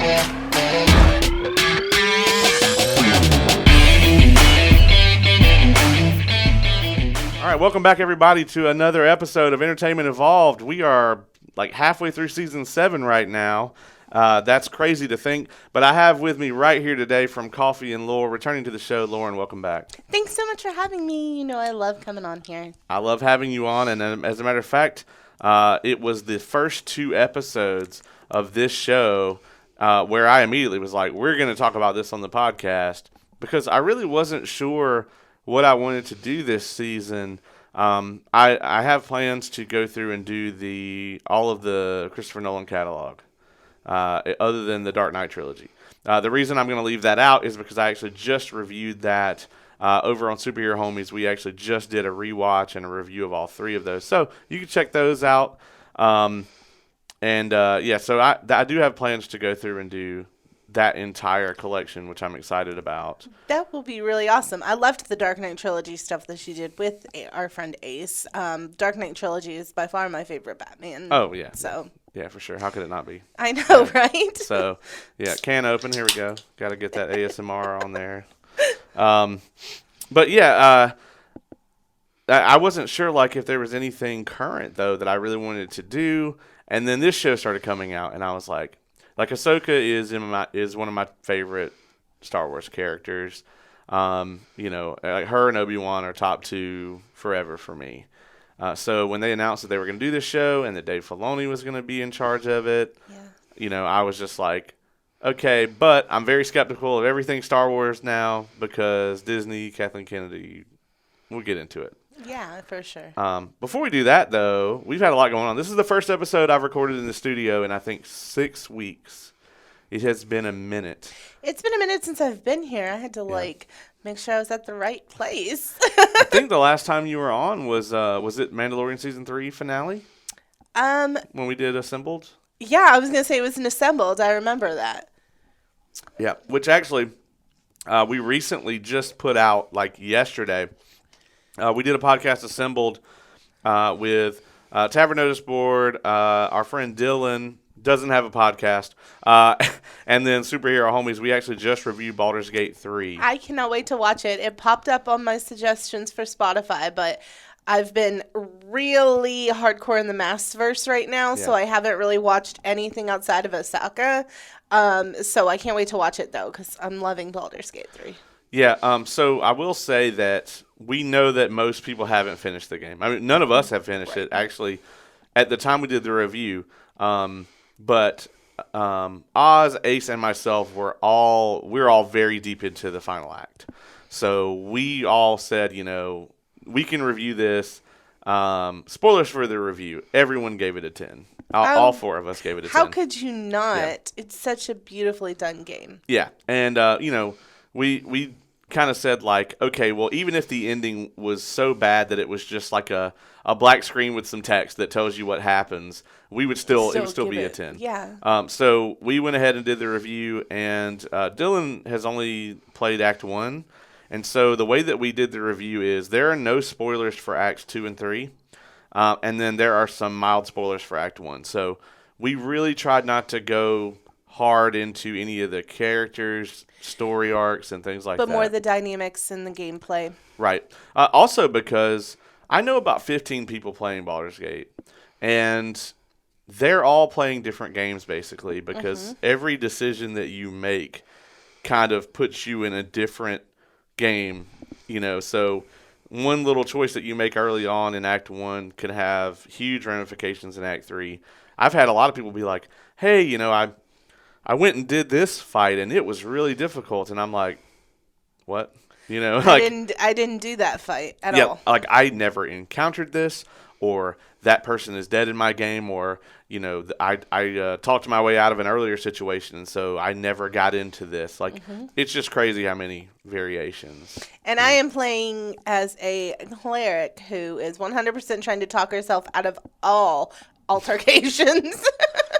All right, welcome back, everybody, to another episode of Entertainment Evolved. We are like halfway through season 7 right now. That's crazy to think, but I have with me right here today from Coffee and Lore, returning to the show, Loren. Welcome back. Thanks so much for having me. You know, I love coming on here. I love having you on, and as a matter of fact, it was the first 2 episodes of this show where I immediately was like, we're going to talk about this on the podcast, because I really wasn't sure what I wanted to do this season. I have plans to go through and do all of the Christopher Nolan catalog, other than the Dark Knight trilogy. The reason I'm going to leave that out is because I actually just reviewed that over on Superhero Homies. We actually just did a rewatch and a review of all 3 of those, so you can check those out. So I do have plans to go through and do that entire collection, which I'm excited about. That will be really awesome. I loved the Dark Knight trilogy stuff that she did with our friend Ace. Dark Knight trilogy is by far my favorite Batman. Oh, yeah. So yeah, for sure. How could it not be? I know, right? So, yeah, can open. Here we go. Got to get that ASMR on there. But yeah, I wasn't sure like if there was anything current though that I really wanted to do, and then this show started coming out, and I was like Ahsoka is one of my favorite Star Wars characters. Like her and Obi-Wan are top 2 forever for me. So when they announced that they were going to do this show and that Dave Filoni was going to be in charge of it, I was just like, okay, but I'm very skeptical of everything Star Wars now because Disney, Kathleen Kennedy, we'll get into it. Yeah, for sure. Before we do that, though, we've had a lot going on. This is the first episode I've recorded in the studio in, I think, 6 weeks. It has been a minute. It's been a minute since I've been here. I had to, make sure I was at the right place. I think the last time you were on was it Mandalorian Season 3 finale? When we did Assembled? Yeah, I was going to say it was an Assembled. I remember that. Yeah, which actually we recently just put out, like yesterday. We did a podcast Assembled with Tavern Notice Board. Our friend Dylan doesn't have a podcast. And then Superhero Homies, we actually just reviewed Baldur's Gate 3. I cannot wait to watch it. It popped up on my suggestions for Spotify, but I've been really hardcore in the Massverse right now, so I haven't really watched anything outside of Ahsoka. So I can't wait to watch it, though, because I'm loving Baldur's Gate 3. Yeah, so I will say that we know that most people haven't finished the game. I mean, none of us have finished it, actually, at the time we did the review. But Oz, Ace, and myself we're all very deep into the final act. So we all said, we can review this. Spoilers for the review. Everyone gave it a 10. All 4 of us gave it a 10. How could you not? Yeah. It's such a beautifully done game. Yeah, and, we kind of said like, okay, well, even if the ending was so bad that it was just like a black screen with some text that tells you what happens, it would still be a 10. Yeah. So we went ahead and did the review, and Dylan has only played Act 1, and so the way that we did the review is there are no spoilers for Acts 2 and 3, and then there are some mild spoilers for Act 1. So we really tried not to go hard into any of the characters, story arcs, and things like that. But more the dynamics and the gameplay. Right. Also because I know about 15 people playing Baldur's Gate, and they're all playing different games, basically, because every decision that you make kind of puts you in a different game, so one little choice that you make early on in Act 1 could have huge ramifications in Act 3. I've had a lot of people be like, hey, I went and did this fight, and it was really difficult. And I'm like, what? I didn't do that fight at all. Like I never encountered this, or that person is dead in my game, or, I talked my way out of an earlier situation, and so I never got into this. Like, it's just crazy how many variations. And I am playing as a cleric who is 100% trying to talk herself out of all altercations.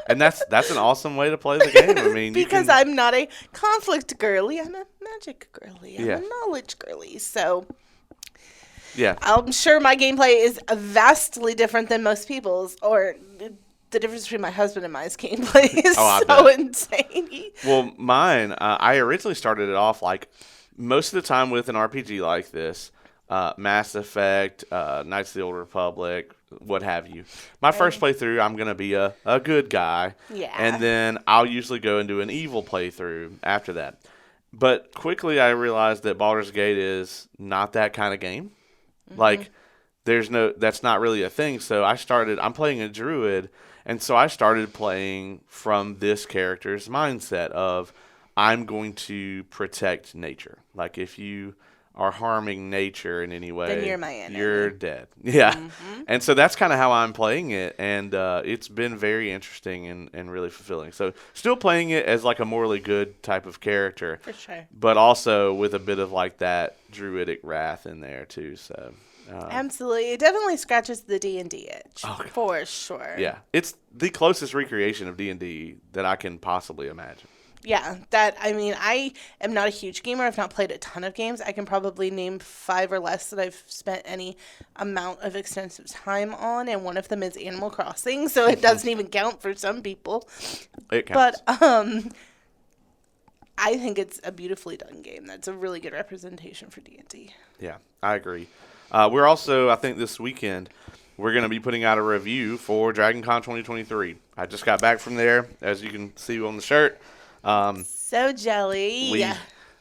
And that's an awesome way to play the game. I mean, because I'm not a conflict girly, I'm a magic girly, I'm a knowledge girly. So yeah, I'm sure my gameplay is vastly different than most people's, or the difference between my husband and mine's gameplay is I so bet. insane. Well, mine, I originally started it off like most of the time with an RPG like this, Mass Effect, Knights of the Old Republic, what have you. My first playthrough, I'm going to be a good guy. Yeah. And then I'll usually go and do an evil playthrough after that. But quickly I realized that Baldur's Gate is not that kind of game. Like, that's not really a thing. So I'm playing a druid, and so I started playing from this character's mindset of, I'm going to protect nature. Like, if you are harming nature in any way, Then you're my enemy. you're dead. Yeah. And so that's kind of how I'm playing it, and it's been very interesting and really fulfilling. So still playing it as like a morally good type of character. For sure. But also with a bit of like that druidic wrath in there too. So Absolutely. It definitely scratches the D&D itch. Oh, God. For sure. yeah, it's the closest recreation of D&D that I can possibly imagine. Yeah, I am not a huge gamer. I've not played a ton of games. I can probably name 5 or less that I've spent any amount of extensive time on, and one of them is Animal Crossing, so it doesn't even count for some people. It counts. But I think it's a beautifully done game. That's a really good representation for D&D. Yeah, I agree. We're also, I think this weekend, we're going to be putting out a review for Dragon Con 2023. I just got back from there, as you can see on the shirt. So jelly.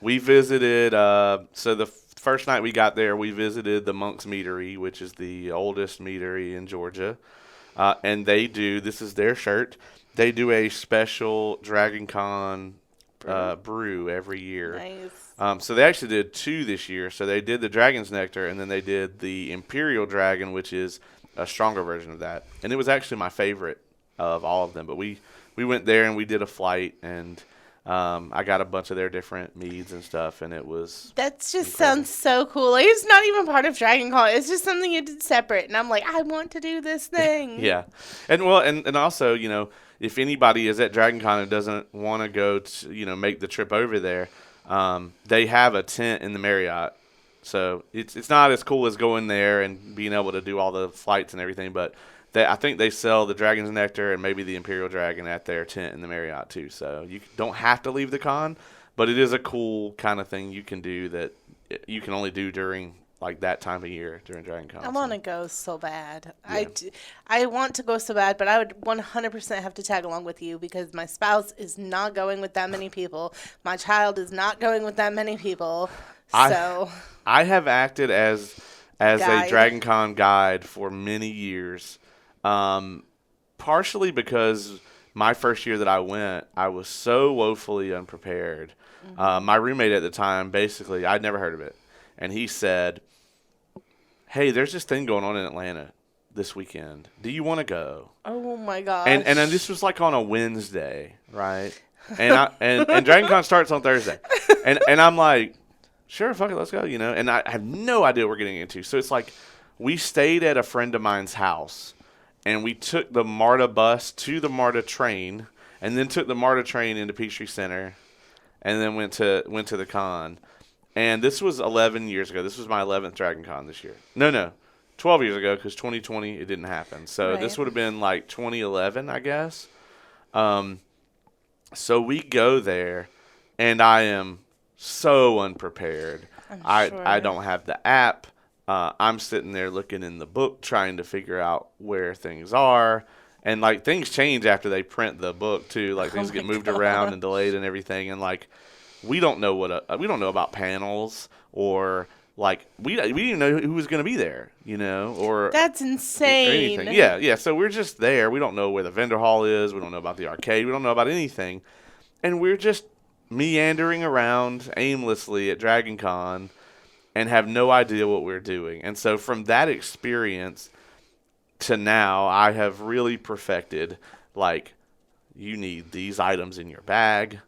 We visited, so the first night we got there, we visited the Monk's Meadery, which is the oldest meadery in Georgia. And this is their shirt, they do a special Dragon Con brew every year. Nice. So they actually did 2 this year. So they did the Dragon's Nectar, and then they did the Imperial Dragon, which is a stronger version of that. And it was actually my favorite of all of them. But we went there and we did a flight, and I got a bunch of their different meads and stuff, and it was That just incredible. sounds so cool. Like, it's not even part of Dragon Con. It's just something you did separate. And I'm like, I want to do this thing. Yeah. And well, and also, if anybody is at Dragon Con and doesn't want to go to, make the trip over there, they have a tent in the Marriott. So it's not as cool as going there and being able to do all the flights and everything, but I think they sell the Dragon's Nectar and maybe the Imperial Dragon at their tent in the Marriott too. So you don't have to leave the con, but it is a cool kind of thing you can do that you can only do during like that time of year during Dragon Con. I want to go so bad. Yeah. I want to go so bad, but I would 100% have to tag along with you because my spouse is not going with that many people. My child is not going with that many people. So I have acted as a Guide. Dragon Con guide for many years. Partially because my first year that I went, I was so woefully unprepared. My roommate at the time, basically, I'd never heard of it. And he said, hey, there's this thing going on in Atlanta this weekend. Do you want to go? oh my gosh. And then this was like on a Wednesday, right? And Dragon Con starts on Thursday. And I'm like, sure, fuck it, let's go, And I have no idea what we're getting into. So it's like we stayed at a friend of mine's house. And we took the MARTA bus to the MARTA train, and then took the MARTA train into Peachtree Center, and then went to the con. And this was 11 years ago. This was my 11th Dragon Con this year. No, 12 years ago, because 2020 it didn't happen. So this would have been like 2011, I guess. So we go there, and I am so unprepared. I don't have the app. I'm sitting there looking in the book, trying to figure out where things are. And, like, things change after they print the book, too. Like, things get moved around and delayed and everything. And, like, we don't know we don't know about panels or, like, we didn't even know who was going to be there, or That's insane. or anything. Yeah. So we're just there. We don't know where the vendor hall is. We don't know about the arcade. We don't know about anything. And we're just meandering around aimlessly at Dragon Con and have no idea what we're doing. And so from that experience to now, I have really perfected, like, you need these items in your bag.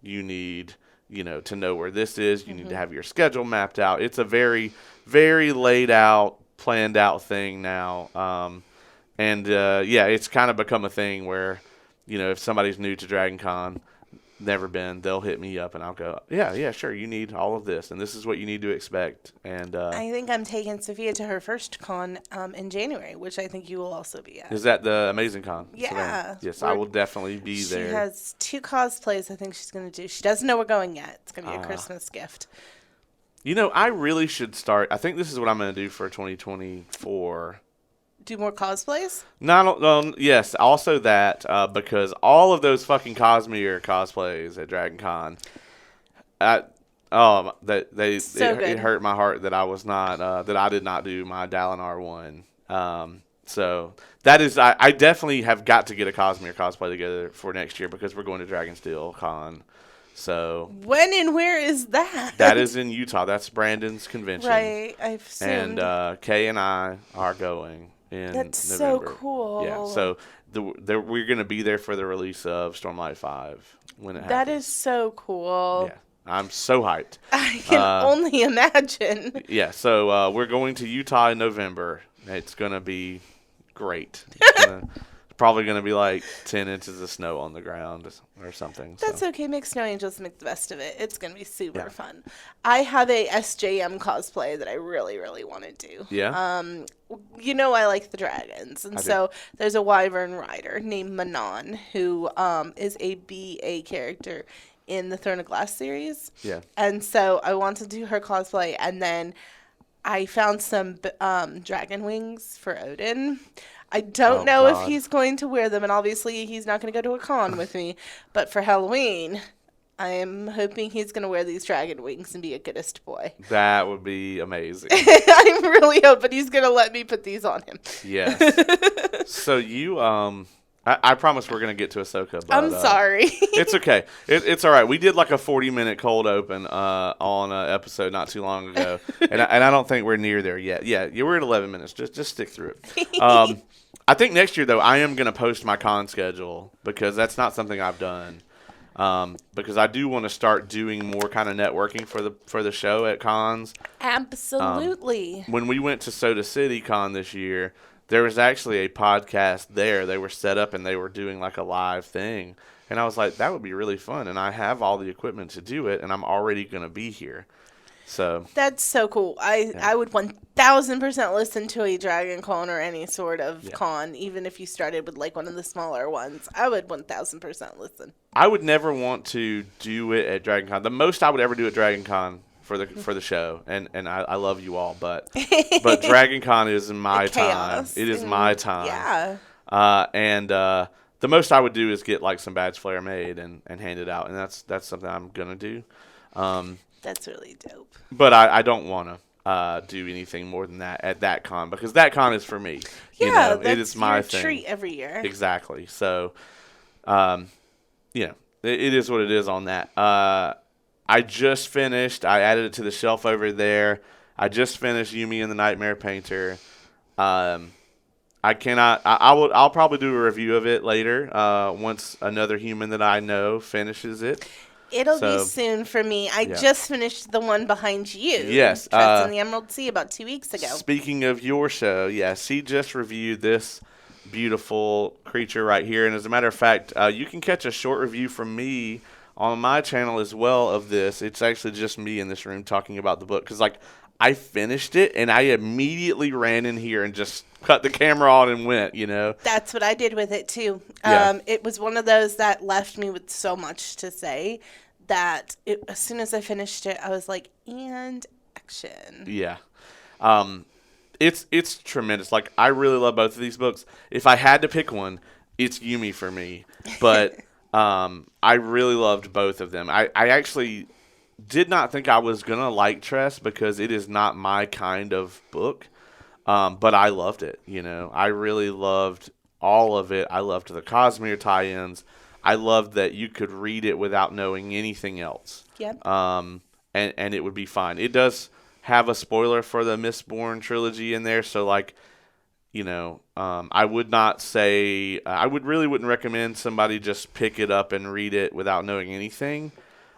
You need, to know where this is. You need to have your schedule mapped out. It's a very, very laid out, planned out thing now. It's kind of become a thing where, if somebody's new to Dragon Con, never been, they'll hit me up and I'll go, yeah, sure. You need all of this, and this is what you need to expect. And I think I'm taking Sophia to her first con in January, which I think you will also be at. is that the Amazing Con? Yeah. Savannah? Yes, I will definitely be there. She has 2 cosplays I think she's going to do. She doesn't know we're going yet. It's going to be a Christmas gift. You know, I really should start. I think this is what I'm going to do for 2024. Do more cosplays? Yes, also that, because all of those fucking Cosmere cosplays at Dragon Con, it hurt my heart that I was not, that I did not do my Dalinar one. So that is, I definitely have got to get a Cosmere cosplay together for next year because we're going to Dragonsteel Con. So when and where is that? That is in Utah. That's Brandon's convention. Right, I've assumed. And Kay and I are going in That's November. so cool. Yeah, so we're going to be there for the release of Stormlight 5 when it happens. That is so cool. Yeah, I'm so hyped. I can only imagine. Yeah, so we're going to Utah in November. It's going to be great. Probably going to be like 10 inches of snow on the ground or something. That's okay. Make snow angels make the best of it. It's going to be super fun. I have a SJM cosplay that I really, really want to do. Yeah? You know I like the dragons. And so there's a wyvern rider named Manon who is a BA character in the Throne of Glass series. Yeah. And so I want to do her cosplay. And then I found some dragon wings for Odin. I don't know if he's going to wear them, and obviously he's not going to go to a con with me. But for Halloween, I am hoping he's going to wear these dragon wings and be a goodest boy. That would be amazing. I'm really hoping he's going to let me put these on him. Yes. So you, I promise we're going to get to Ahsoka. But, I'm sorry. It's okay. It's all right. We did like a 40-minute cold open on an episode not too long ago, and I don't think we're near there yet. Yeah, we're at 11 minutes. Just stick through it. I think next year, though, I am going to post my con schedule because that's not something I've done. Because I do want to start doing more kind of networking for the show at cons. Absolutely. When we went to Soda City Con this year, there was actually a podcast there. They were set up and they were doing like a live thing. And I was like, that would be really fun. And I have all the equipment to do it, and I'm already going to be here. So that's so cool. I would 1,000% listen to a Dragon Con or any sort of con, even if you started with like one of the smaller ones. I would 1,000% listen. I would never want to do it at Dragon Con. The most I would ever do at Dragon Con for the show, and I love you all, but Dragon Con is my time. It is my time. Yeah. And the most I would do is get like some badge flare made and hand it out, and that's something I'm gonna do. That's really dope. But I don't want to do anything more than that at that con because that con is for me. Yeah, that's it is my your thing. treat every year. Exactly. So, it is what it is on that. I just finished. I added it to the shelf over there. I just finished Yumi and the Nightmare Painter. I cannot. I'll probably do a review of it later. Once another human that I know finishes it. It'll be soon for me. I just finished the one behind you. Yes. Trust in the Emerald Sea about 2 weeks ago. Speaking of your show, yes, he just reviewed this beautiful creature right here. And as a matter of fact, you can catch a short review from me on my channel as well of this. It's actually just me in this room talking about the book. Because, I finished it, and I immediately ran in here and just cut the camera on and went, That's what I did with it, too. Yeah. It was one of those that left me with so much to say that as soon as I finished it, I was like, and action. Yeah. It's tremendous. I really love both of these books. If I had to pick one, it's Yumi for me. But I really loved both of them. I actually did not think I was going to like Tress because it is not my kind of book. But I loved it, I really loved all of it. I loved the Cosmere tie-ins. I loved that you could read it without knowing anything else. Yep. And it would be fine. It does have a spoiler for the Mistborn trilogy in there, so I would not say I wouldn't recommend somebody just pick it up and read it without knowing anything.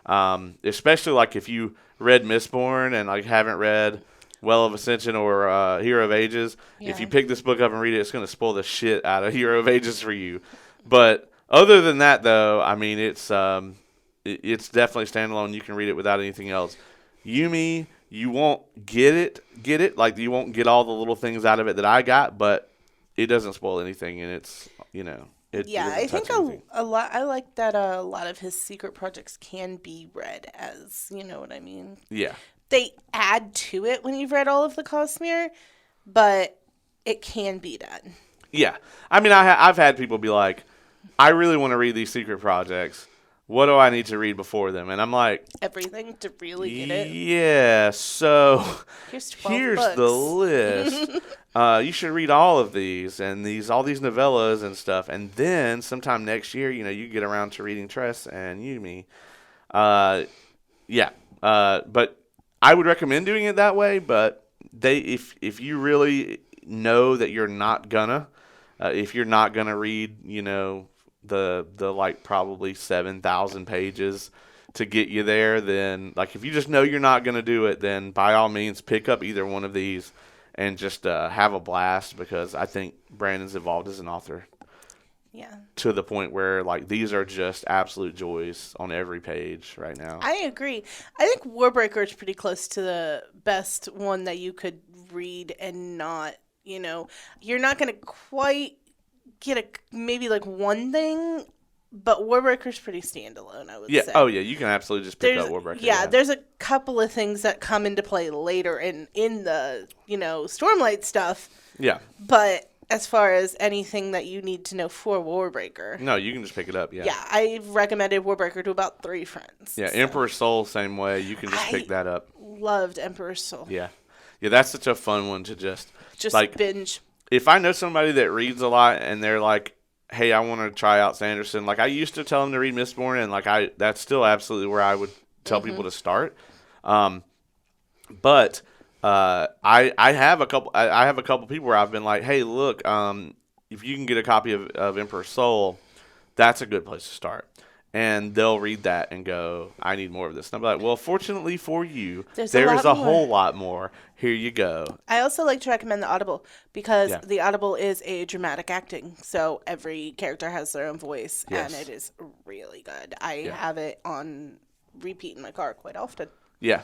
Especially if you read Mistborn and haven't read Well of Ascension or Hero of Ages. Yeah. If you pick this book up and read it, it's going to spoil the shit out of Hero of Ages for you. But other than that, though, I mean, it's it's definitely standalone. You can read it without anything else. Yumi, you won't get it. Like, you won't get all the little things out of it that I got, but it doesn't spoil anything, and it's, it Yeah, doesn't I think touch anything. a lot. I like that a lot of his secret projects can be read as, you know what I mean. Yeah. They add to it when you've read all of the Cosmere, but it can be done. Yeah. I mean, I've had people be like, I really want to read these secret projects. What do I need to read before them? And I'm like, Everything to really get it. yeah, so Here's 12 here's books. the list. You should read all of these and all these novellas and stuff. And then sometime next year, you get around to reading Tress and Yumi. Yeah. But I would recommend doing it that way. But if you really know that you're not gonna, if you're not gonna read, the like probably 7,000 pages to get you there, then like if you just know you're not going to do it, then by all means pick up either one of these and just have a blast, because I think Brandon's evolved as an author. Yeah. To the point where like these are just absolute joys on every page right now. I agree. I think Warbreaker is pretty close to the best one that you could read and not, you're not going to quite get maybe like one thing, but Warbreaker's pretty standalone, I would say. Oh yeah, you can absolutely just pick up Warbreaker. Yeah, there's a couple of things that come into play later in the Stormlight stuff. Yeah. But as far as anything that you need to know for Warbreaker, no, you can just pick it up. Yeah. Yeah, I've recommended Warbreaker to about 3 friends. Yeah, so. Emperor's Soul, same way. You can just pick that up. Loved Emperor's Soul. Yeah, that's such a fun one to just like binge. If I know somebody that reads a lot and they're like, hey, I want to try out Sanderson, like I used to tell them to read Mistborn, and like that's still absolutely where I would tell people to start. But I have a couple people where I've been like, hey, look, if you can get a copy of Emperor's Soul, that's a good place to start. And they'll read that and go, I need more of this. And I'll be like, well, fortunately for you, there is a whole lot more. Here you go. I also like to recommend the Audible, because the Audible is a dramatic acting. So every character has their own voice, and it is really good. I have it on repeat in my car quite often. Yeah.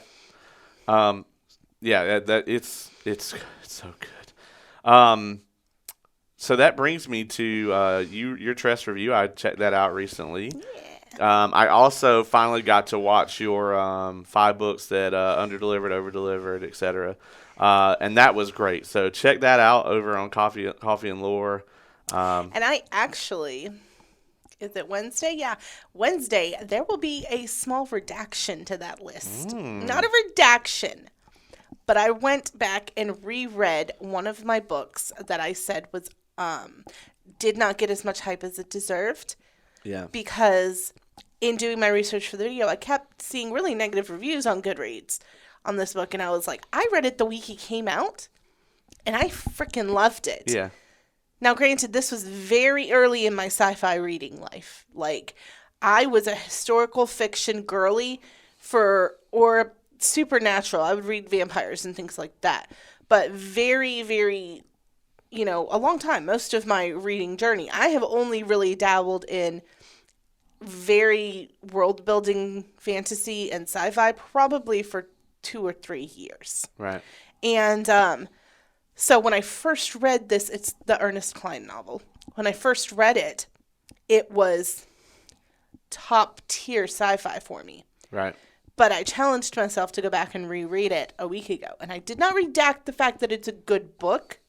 It's so good. So that brings me to your Tress review. I checked that out recently. Yeah. I also finally got to watch your 5 books that underdelivered, overdelivered, etc. And that was great. So check that out over on Coffee and Lore. And I actually, is it Wednesday? Yeah, Wednesday. There will be a small redaction to that list. Not a redaction, but I went back and reread one of my books that I said was did not get as much hype as it deserved. Yeah. Because in doing my research for the video, I kept seeing really negative reviews on Goodreads on this book, and I was like, I read it the week it came out, and I freaking loved it. Yeah. Now, granted, this was very early in my sci-fi reading life. Like, I was a historical fiction girly or supernatural. I would read vampires and things like that. But very, very, a long time, most of my reading journey, I have only really dabbled in very world-building fantasy and sci-fi probably for 2 or 3 years. Right. And so when I first read this, it's the Ernest Cline novel. When I first read it, it was top-tier sci-fi for me. Right. But I challenged myself to go back and reread it a week ago. And I did not redact the fact that it's a good book.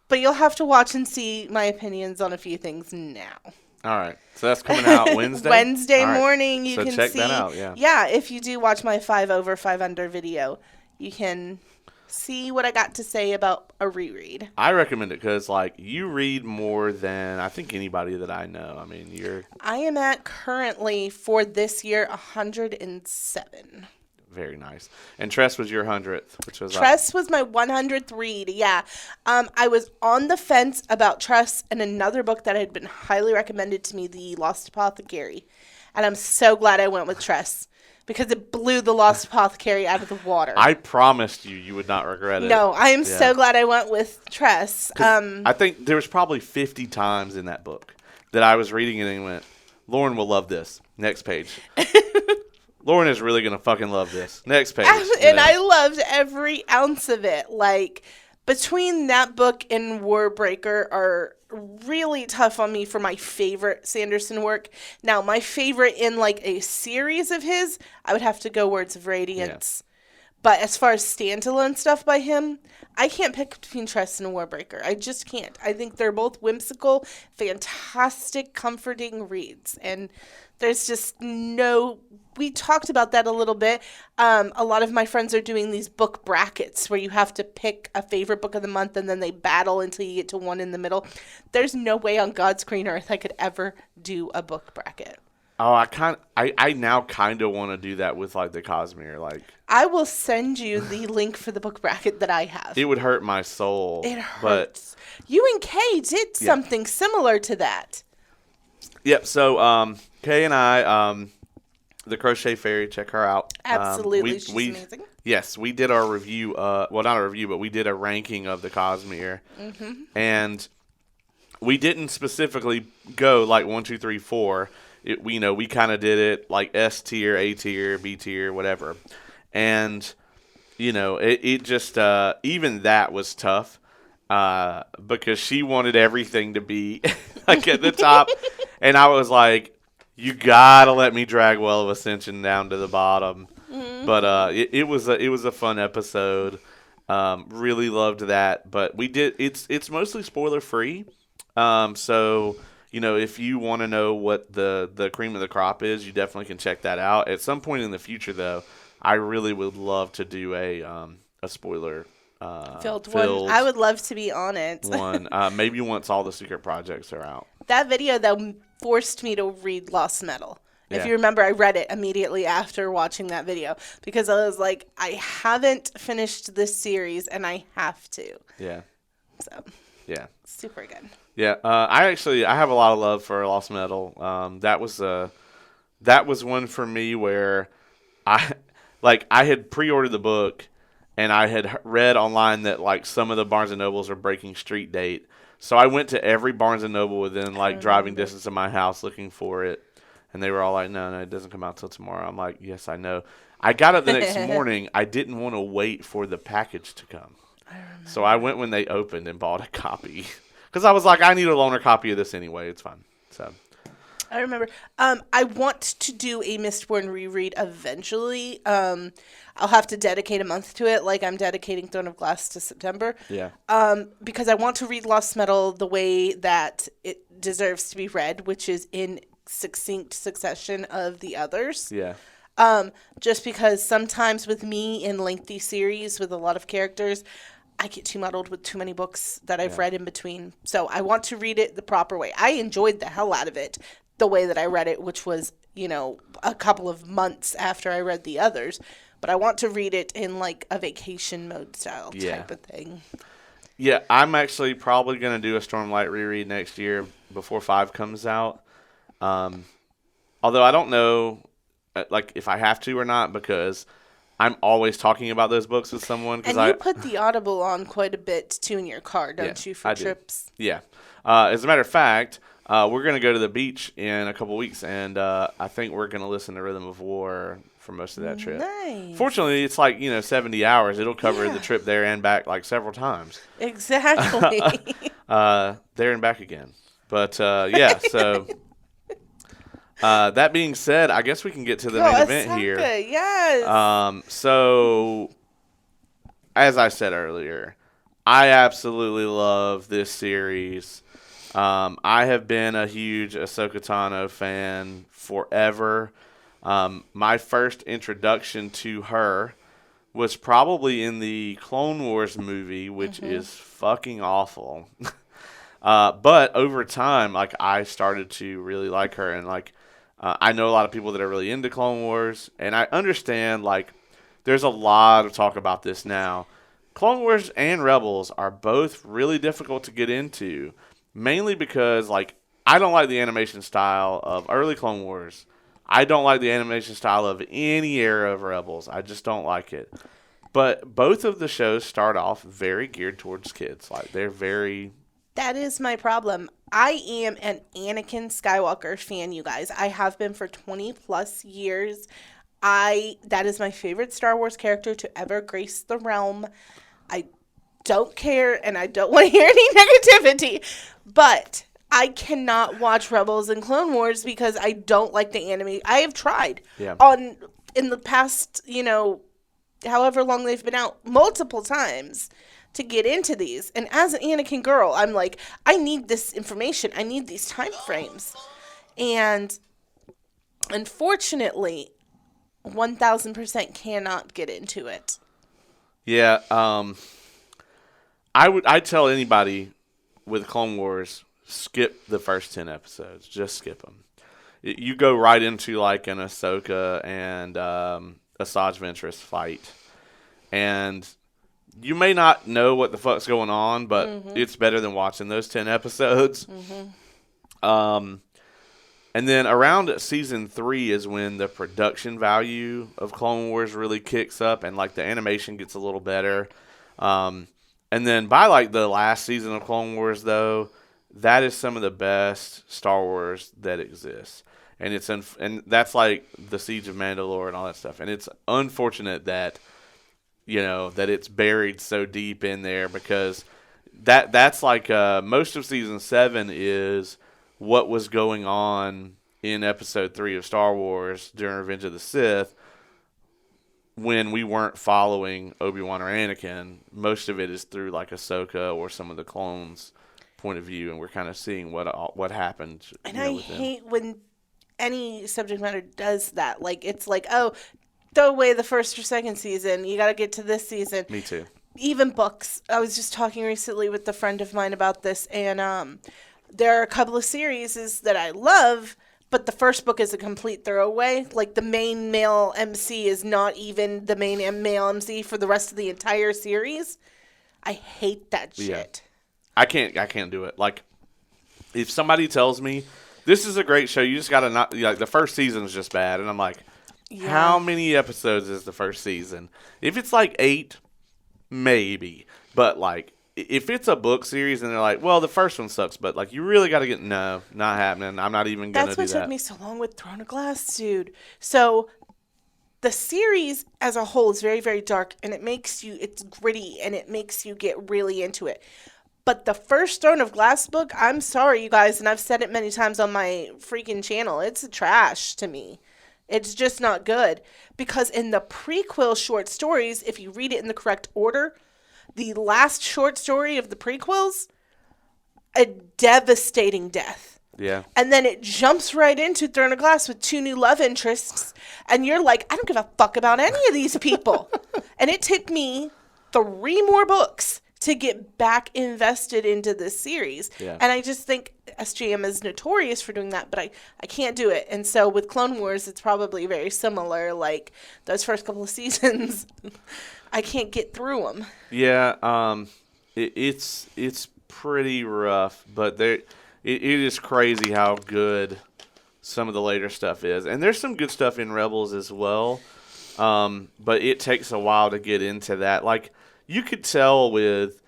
But you'll have to watch and see my opinions on a few things now. All right. So that's coming out Wednesday? Wednesday morning. You can check see. That out, yeah. Yeah, if you do watch my 5 over, 5 under video, you can see what I got to say about a reread. I recommend it because, you read more than I think anybody that I know. I mean, I am at currently, for this year, 107. Very nice. And Tress was your 100th, which was Tress was my 100th read. Yeah, I was on the fence about Tress and another book that had been highly recommended to me, The Lost Apothecary, and I'm so glad I went with Tress because it blew The Lost Apothecary out of the water. I promised you would not regret it. No, I am so glad I went with Tress. I think there was probably 50 times in that book that I was reading it and went, Lauren will love this. Next page. Lauren is really going to fucking love this. Next page. And I loved every ounce of it. Like, between that book and Warbreaker are really tough on me for my favorite Sanderson work. Now, my favorite in, like, a series of his, I would have to go Words of Radiance. Yeah. But as far as standalone stuff by him, I can't pick between Tress and Warbreaker. I just can't. I think they're both whimsical, fantastic, comforting reads. And there's just no... We talked about that a little bit. A lot of my friends are doing these book brackets where you have to pick a favorite book of the month and then they battle until you get to one in the middle. There's no way on God's green earth I could ever do a book bracket. Oh, I now kind of want to do that with, like, the Cosmere. Like, I will send you the link for the book bracket that I have. It would hurt my soul. It hurts. You and Kay did something similar to that. Yep. So, Kay and I, the Crochet Fairy, check her out. Absolutely, she's amazing. Yes, we did our review. Well, not a review, but we did a ranking of the Cosmere, and we didn't specifically go like 1, 2, 3, 4. We kind of did it like S tier, A tier, B tier, whatever. And, it just, even that was tough because she wanted everything to be like at the top. And I was like, you got to let me drag Well of Ascension down to the bottom. Mm-hmm. But it was a fun episode. Really loved that. But we did, it's mostly spoiler free. So... if you want to know what the cream of the crop is, you definitely can check that out. At some point in the future, though, I really would love to do a spoiler filled one. I would love to be on it. One, maybe once all the secret projects are out. That video, though, forced me to read Lost Metal. Yeah. If you remember, I read it immediately after watching that video because I was like, I haven't finished this series, and I have to. Yeah. So. Yeah. Super good. Yeah, I have a lot of love for Lost Metal. That was one for me where I had pre-ordered the book and I had read online that like some of the Barnes and Nobles are breaking street date. So I went to every Barnes and Noble within like driving distance of my house looking for it, and they were all like, "No, it doesn't come out till tomorrow." I'm like, "Yes, I know." I got up the next morning. I didn't want to wait for the package to come, so I went when they opened and bought a copy. Because I was like, I need a loaner copy of this anyway. It's fine. So, I remember. I want to do a Mistborn reread eventually. I'll have to dedicate a month to it, like I'm dedicating Throne of Glass to September. Yeah. Because I want to read Lost Metal the way that it deserves to be read, which is in succinct succession of the others. Yeah. Just because sometimes with me in lengthy series with a lot of characters, I get too muddled with too many books that I've read in between. So I want to read it the proper way. I enjoyed the hell out of it the way that I read it, which was, a couple of months after I read the others. But I want to read it in like a vacation mode style type of thing. Yeah, I'm actually probably going to do a Stormlight reread next year before 5 comes out. Although I don't know like if I have to or not, because I'm always talking about those books with someone. And you put the Audible on quite a bit, too, in your car, don't you, for trips? Do. Yeah. As a matter of fact, we're going to go to the beach in a couple weeks, and I think we're going to listen to Rhythm of War for most of that trip. Nice. Fortunately, it's like, 70 hours. It'll cover the trip there and back like several times. Exactly. There and back again. But, so... that being said, I guess we can get to the main event here. Yes. So, as I said earlier, I absolutely love this series. I have been a huge Ahsoka Tano fan forever. My first introduction to her was probably in the Clone Wars movie, which is fucking awful. But over time, I started to really like her, and I know a lot of people that are really into Clone Wars, and I understand, there's a lot of talk about this now. Clone Wars and Rebels are both really difficult to get into, mainly because, I don't like the animation style of early Clone Wars. I don't like the animation style of any era of Rebels. I just don't like it. But both of the shows start off very geared towards kids. They're very That is my problem. I am an Anakin Skywalker fan, you guys. I have been for 20 plus years. That is my favorite Star Wars character to ever grace the realm. I don't care and I don't want to hear any negativity. But I cannot watch Rebels and Clone Wars because I don't like the anime. I have tried Yeah. in the past, however long they've been out, multiple times to get into these. And as an Anakin girl, I'm like, I need this information. I need these time frames. And unfortunately, 1000% cannot get into it. Yeah. I'd tell anybody with Clone Wars, skip the first 10 episodes. Just skip them. You go right into like an Ahsoka and Asajj Ventress fight. And you may not know what the fuck's going on, but it's better than watching those 10 episodes. And then around season 3 is when the production value of Clone Wars really kicks up and like the animation gets a little better. And then by like the last season of Clone Wars though, that is some of the best Star Wars that exists. And and that's like the Siege of Mandalore and all that stuff. And it's unfortunate that that it's buried so deep in there because that's like most of season 7 is what was going on in episode 3 of Star Wars during Revenge of the Sith when we weren't following Obi-Wan or Anakin. Most of it is through like Ahsoka or some of the clones' point of view, and we're kind of seeing what happened. And I hate when any subject matter does that. Like, it's like, oh, throw away the first or second season. You got to get to this season. Me too. Even books. I was just talking recently with a friend of mine about this, and there are a couple of series that I love, but the first book is a complete throwaway. Like, the main male MC is not even the main male MC for the rest of the entire series. I hate that shit. Yeah. I can't do it. Like, if somebody tells me this is a great show, you just gotta not like the first season is just bad, and I'm like, how many episodes is the first season? If it's like 8, maybe, but like if it's a book series and they're like, well, the first one sucks, but like you really got to get not happening. I'm not even gonna do that. That's what took me so long with Throne of Glass, dude. So the series as a whole is very, very dark, and it's gritty, and it makes you get really into it. But the first Throne of Glass book, I'm sorry, you guys, and I've said it many times on my freaking channel, it's trash to me. It's just not good. Because in the prequel short stories, if you read it in the correct order, the last short story of the prequels, a devastating death. Yeah. And then it jumps right into Throne of Glass with 2 new love interests. And you're like, I don't give a fuck about any of these people. And it took me 3 more books to get back invested into this series. Yeah. And I just think SJM is notorious for doing that, but I can't do it. And so with Clone Wars, it's probably very similar. Like, those first couple of seasons, I can't get through them. Yeah, it's pretty rough, but it is crazy how good some of the later stuff is. And there's some good stuff in Rebels as well, but it takes a while to get into that. Like, you could tell with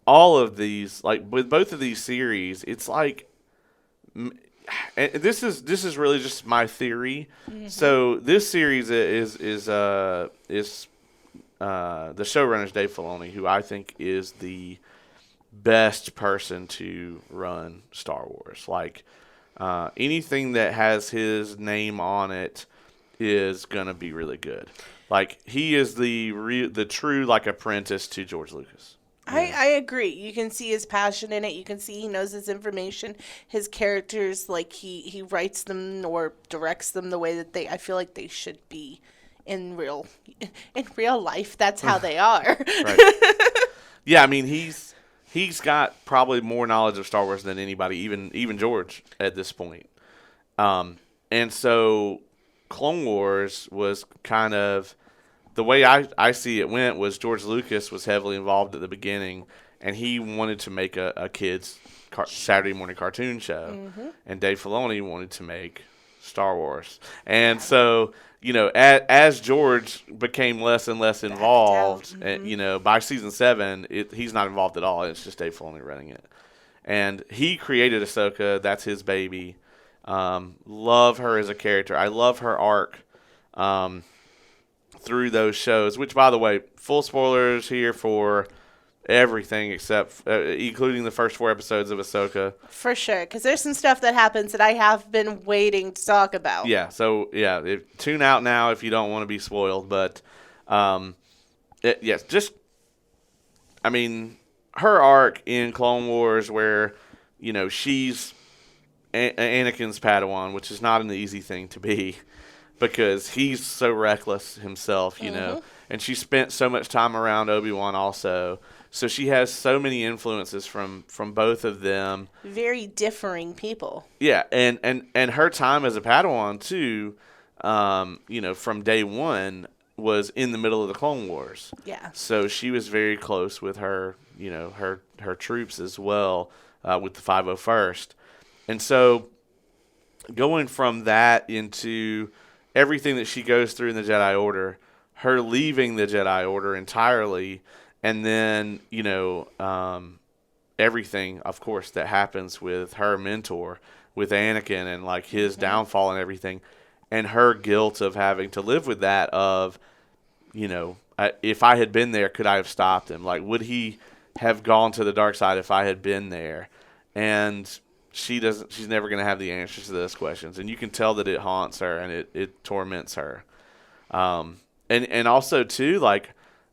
all of these, like with both of these series, it's like, and this is really just my theory. Mm-hmm. So this series is the showrunner's Dave Filoni, who I think is the best person to run Star Wars. Like, anything that has his name on it is gonna be really good. Like, he is the true like apprentice to George Lucas. I agree. You can see his passion in it. You can see he knows his information. His characters, like he writes them or directs them the way that I feel like they should be in real life. That's how they are. Right. Yeah, I mean he's got probably more knowledge of Star Wars than anybody, even George at this point. And so Clone Wars was kind of the way I see it went was George Lucas was heavily involved at the beginning, and he wanted to make a kids Saturday morning cartoon show, and Dave Filoni wanted to make Star Wars. And so, as George became less and less involved, by season 7, he's not involved at all. It's just Dave Filoni running it. And he created Ahsoka. That's his baby. Love her as a character. I love her arc through those shows, which, by the way, full spoilers here for everything except including the first 4 episodes of Ahsoka. For sure, because there's some stuff that happens that I have been waiting to talk about. Yeah, so tune out now if you don't want to be spoiled. But yes, just I mean, her arc in Clone Wars, where she's Anakin's Padawan, which is not an easy thing to be, because he's so reckless himself, and she spent so much time around Obi-Wan also. So she has so many influences from both of them. Very differing people. Yeah, and her time as a Padawan too, from day one was in the middle of the Clone Wars. Yeah. So she was very close with her, her troops as well, with the 501st. And so going from that into everything that she goes through in the Jedi Order, her leaving the Jedi Order entirely, and then, everything, of course, that happens with her mentor, with Anakin, and like his downfall and everything, and her guilt of having to live with that of, if I had been there, could I have stopped him? Like, would he have gone to the dark side if I had been there? And she's never going to have the answers to those questions. And you can tell that it haunts her and it torments her. And also too, like,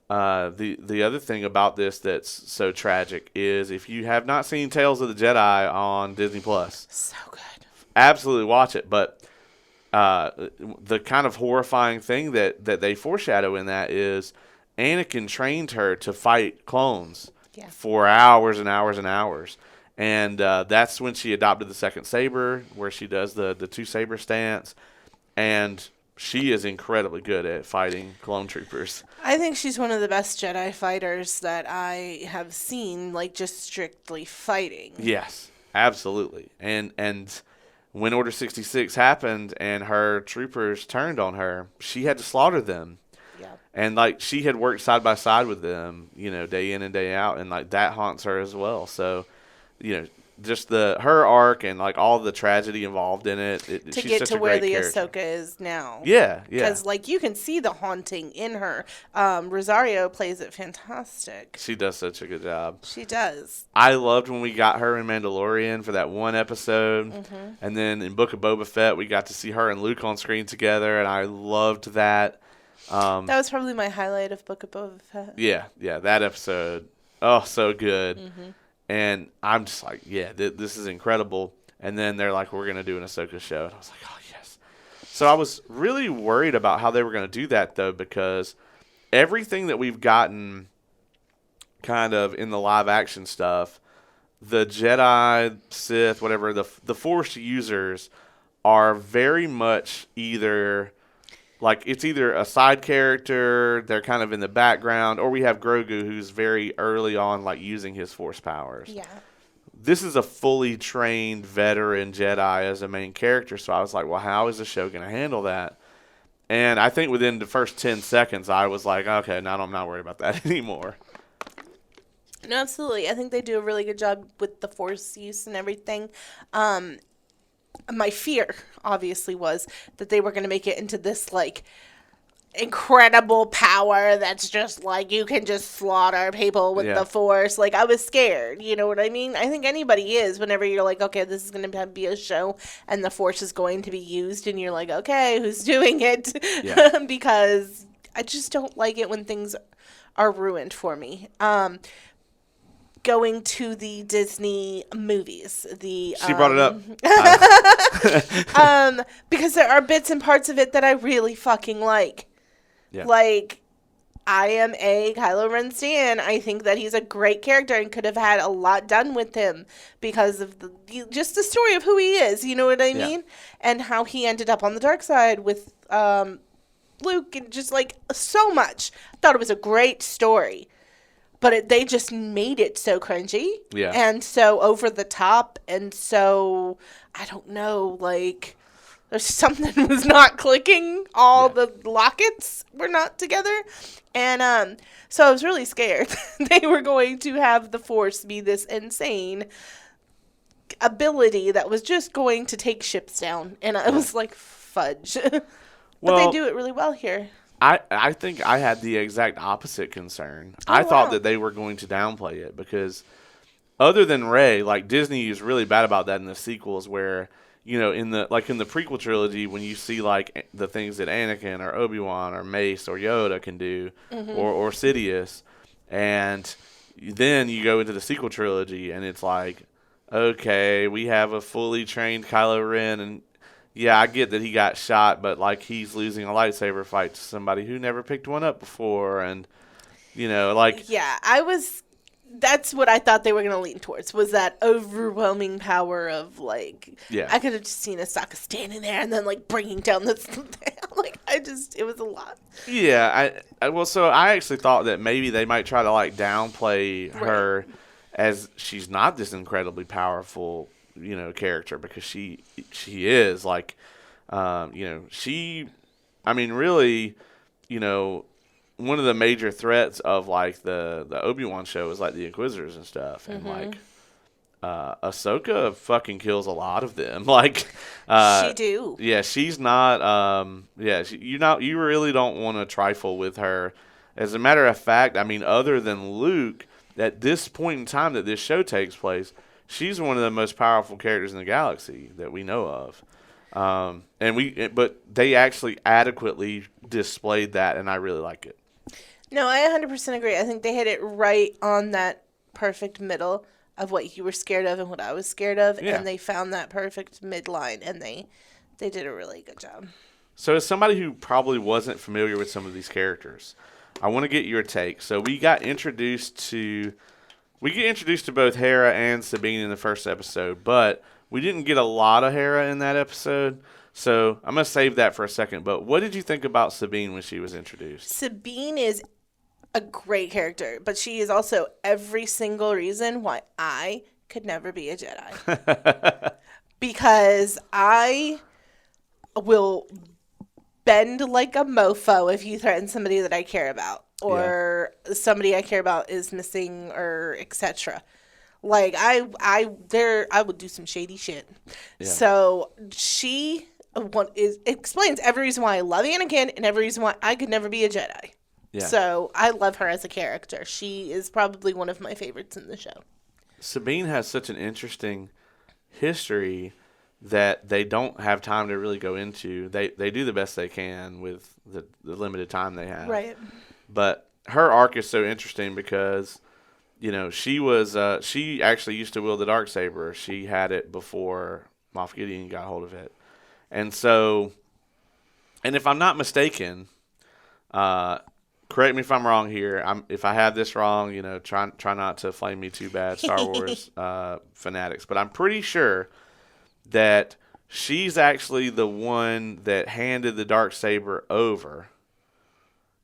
the other thing about this that's so tragic is if you have not seen Tales of the Jedi on Disney Plus, so good, absolutely watch it. But the kind of horrifying thing that they foreshadow in that is Anakin trained her to fight clones for hours and hours and hours. And that's when she adopted the second saber, where she does the 2 saber stance. And she is incredibly good at fighting clone troopers. I think she's one of the best Jedi fighters that I have seen, like, just strictly fighting. Yes, absolutely. And when Order 66 happened and her troopers turned on her, she had to slaughter them. Yeah. And, like, she had worked side by side with them, day in and day out. And, like, that haunts her as well. So, just her arc and like all the tragedy involved in it. To she's get such to a where great the character. Ahsoka is now. Yeah. Because like you can see the haunting in her. Rosario plays it fantastic. She does such a good job. She does. I loved when we got her in Mandalorian for that one episode, and then in Book of Boba Fett we got to see her and Luke on screen together, and I loved that. That was probably my highlight of Book of Boba Fett. Yeah, that episode. Oh, so good. And I'm just like, this is incredible. And then they're like, we're going to do an Ahsoka show. And I was like, oh, yes. So I was really worried about how they were going to do that, though, because everything that we've gotten kind of in the live action stuff, the Jedi, Sith, whatever, the Force users are very much either... Like, it's either a side character, they're kind of in the background, or we have Grogu, who's very early on, like, using his Force powers. Yeah. This is a fully trained veteran Jedi as a main character, so I was like, well, how is the show going to handle that? And I think within the first 10 seconds, I was like, okay, now I'm not worried about that anymore. No, absolutely. I think they do a really good job with the Force use and everything. My fear, obviously, was that they were going to make it into this, like, incredible power that's just, like, you can just slaughter people with the Force. Like, I was scared, you know what I mean? I think anybody is whenever you're like, okay, this is going to be a show and the Force is going to be used, and you're like, okay, who's doing it? Yeah. Because I just don't like it when things are ruined for me. Going to the Disney movies. She brought it up. Because there are bits and parts of it that I really fucking like. Yeah. Like, I am a Kylo Ren stan. I think that he's a great character and could have had a lot done with him because of just the story of who he is. You know what I mean? And how he ended up on the dark side with Luke and just, like, so much. I thought it was a great story. But they just made it so cringy and so over the top and so, I don't know, like, there's something was not clicking. All the lockets were not together. And so I was really scared they were going to have the Force be this insane ability that was just going to take ships down. And I was like, fudge. But Well, they do it really well here. I think I had the exact opposite concern. Oh, I thought wow. that they were going to downplay it because other than Rey, like Disney is really bad about that in the sequels where, in the prequel trilogy when you see like the things that Anakin or Obi-Wan or Mace or Yoda can do or Sidious, and then you go into the sequel trilogy and it's like, okay, we have a fully trained Kylo Ren, and yeah, I get that he got shot, but like he's losing a lightsaber fight to somebody who never picked one up before, and like Yeah, that's what I thought they were going to lean towards, was that overwhelming power of, like, yeah. I could have just seen Ahsoka standing there and then, like, bringing down this, like, it was a lot. Yeah, so I actually thought that maybe they might try to like downplay her as she's not this incredibly powerful, character, because she is like, really, one of the major threats of like the Obi-Wan show is like the Inquisitors and stuff, and like Ahsoka fucking kills a lot of them. Like, She do. yeah, she's not. You really don't want to trifle with her. As a matter of fact, I mean, other than Luke, at this point in time that this show takes place, she's one of the most powerful characters in the galaxy that we know of. But they actually adequately displayed that, and I really like it. No, I 100% agree. I think they hit it right on that perfect middle of what you were scared of and what I was scared of, Yeah. and they found that perfect midline, and they did a really good job. So as somebody who probably wasn't familiar with some of these characters, I want to get your take. So we get introduced to both Hera and Sabine in the first episode, but we didn't get a lot of Hera in that episode. So I'm going to save that for a second. But what did you think about Sabine when she was introduced? Sabine is a great character, but she is also every single reason why I could never be a Jedi. Because I will bend like a mofo if you threaten somebody that I care about, or somebody I care about is missing, or etc. Like I would do some shady shit. Yeah. So she explains every reason why I love Anakin and every reason why I could never be a Jedi. Yeah. So I love her as a character. She is probably one of my favorites in the show. Sabine has such an interesting history that they don't have time to really go into. They do the best they can with the limited time they have. Right. But her arc is so interesting because, she actually used to wield the Darksaber. She had it before Moff Gideon got hold of it. And so, and if I'm not mistaken, correct me if I'm wrong here. If I have this wrong, try not to flame me too bad, Star Wars fanatics. But I'm pretty sure that she's actually the one that handed the Darksaber over,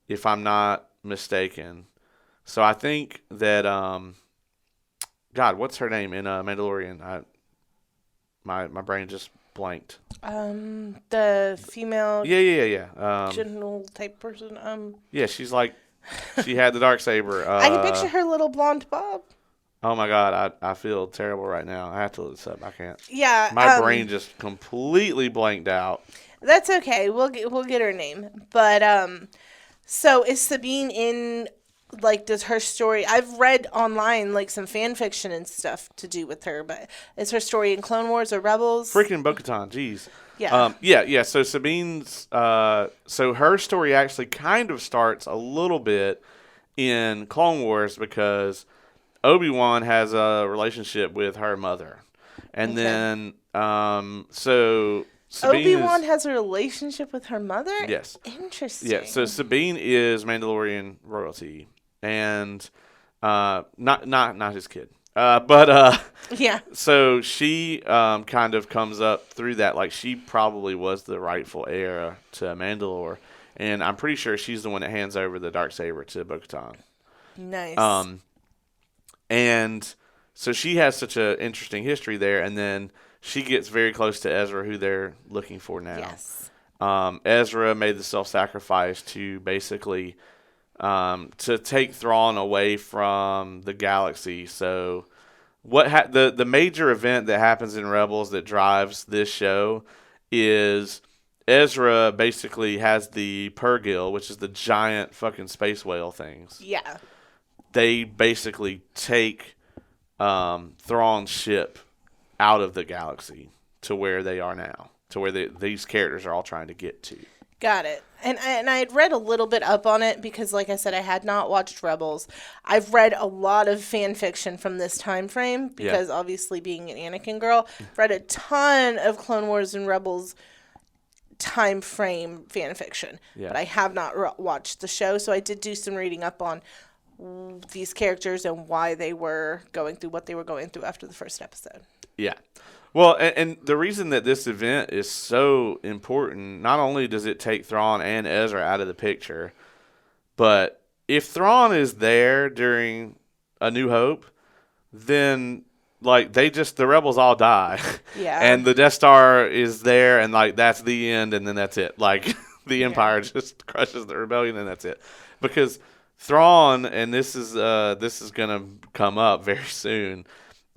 if I'm not mistaken. So I think that, God, what's her name in Mandalorian? My brain just blanked. The female Yeah. general type person. Yeah, she's like, she had the Darksaber. I can picture her little blonde bob. Oh my God, I feel terrible right now. I have to look this up. I can't. Yeah. My brain just completely blanked out. That's okay. We'll get her name. But so is Sabine in, like, does her story, I've read online like some fan fiction and stuff to do with her, but is her story in Clone Wars or Rebels? Freaking Bo-Katan, jeez. Yeah. Yeah. So Sabine's, so her story actually kind of starts a little bit in Clone Wars because Obi-Wan has a relationship with her mother. And then, so Sabine Obi-Wan has a relationship with her mother? Yes. Interesting. Yeah, so Sabine is Mandalorian royalty. And, not his kid. Yeah. So she kind of comes up through that. Like, she probably was the rightful heir to Mandalore. And I'm pretty sure she's the one that hands over the Darksaber to Bo-Katan. Nice. And so she has such an interesting history there. And then she gets very close to Ezra, who they're looking for now. Yes. Ezra made the self-sacrifice to basically to take Thrawn away from the galaxy so the major event that happens in Rebels that drives this show is Ezra basically has the Purrgil, which is the giant fucking space whale things. Yeah. They basically take Thrawn's ship out of the galaxy to where they are now, to where these characters are all trying to get to. Got it. And I had read a little bit up on it because, like I said, I had not watched Rebels. I've read a lot of fan fiction from this time frame because, obviously, being an Anakin girl, read a ton of Clone Wars and Rebels time frame fan fiction. Yeah. But I have not watched the show, so I did do some reading up on these characters and why they were going through what they were going through after the first episode. Yeah. Well, and the reason that this event is so important, not only does it take Thrawn and Ezra out of the picture, but if Thrawn is there during A New Hope, then like the rebels all die. Yeah. And the Death Star is there, and like that's the end, and then that's it. Like the Empire just crushes the rebellion, and that's it. Because Thrawn, and this is gonna come up very soon,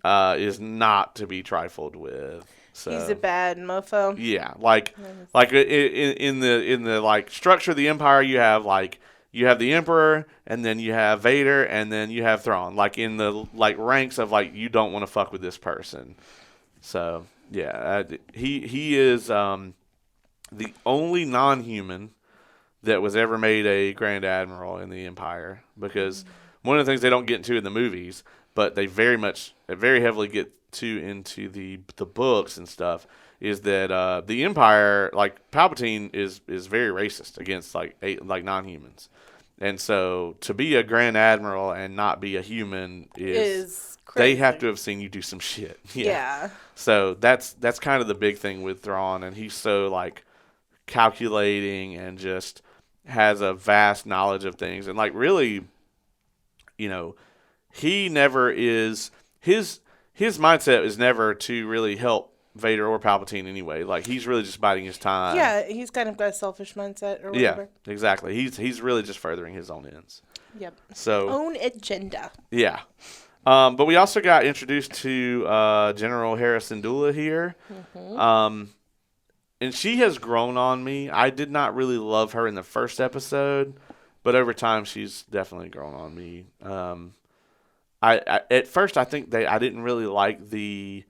is not to be trifled with. So he's a bad mofo. yeah, like in the like structure of the Empire, you have the Emperor, and then you have Vader, and then you have Thrawn. Like in the like ranks of like you don't want to fuck with this person. So yeah, he is the only non-human that was ever made a Grand Admiral in the Empire, because one of the things they don't get into in the movies, but they very heavily get into the books and stuff, is that the Empire, like Palpatine, is very racist against like non-humans, and so to be a Grand Admiral and not be a human is crazy. They have to have seen you do some shit. Yeah. So that's kind of the big thing with Thrawn, and he's so like calculating and just has a vast knowledge of things, and like really, he never is his mindset is never to really help Vader or Palpatine anyway. Like he's really just biding his time. Yeah, he's kind of got a selfish mindset or whatever. Yeah, exactly. He's really just furthering his own ends. Yep. So own agenda. Yeah. But we also got introduced to General Hera Syndulla here. Mm-hmm. And she has grown on me. I did not really love her in the first episode, but over time she's definitely grown on me. I at first I think I didn't really like the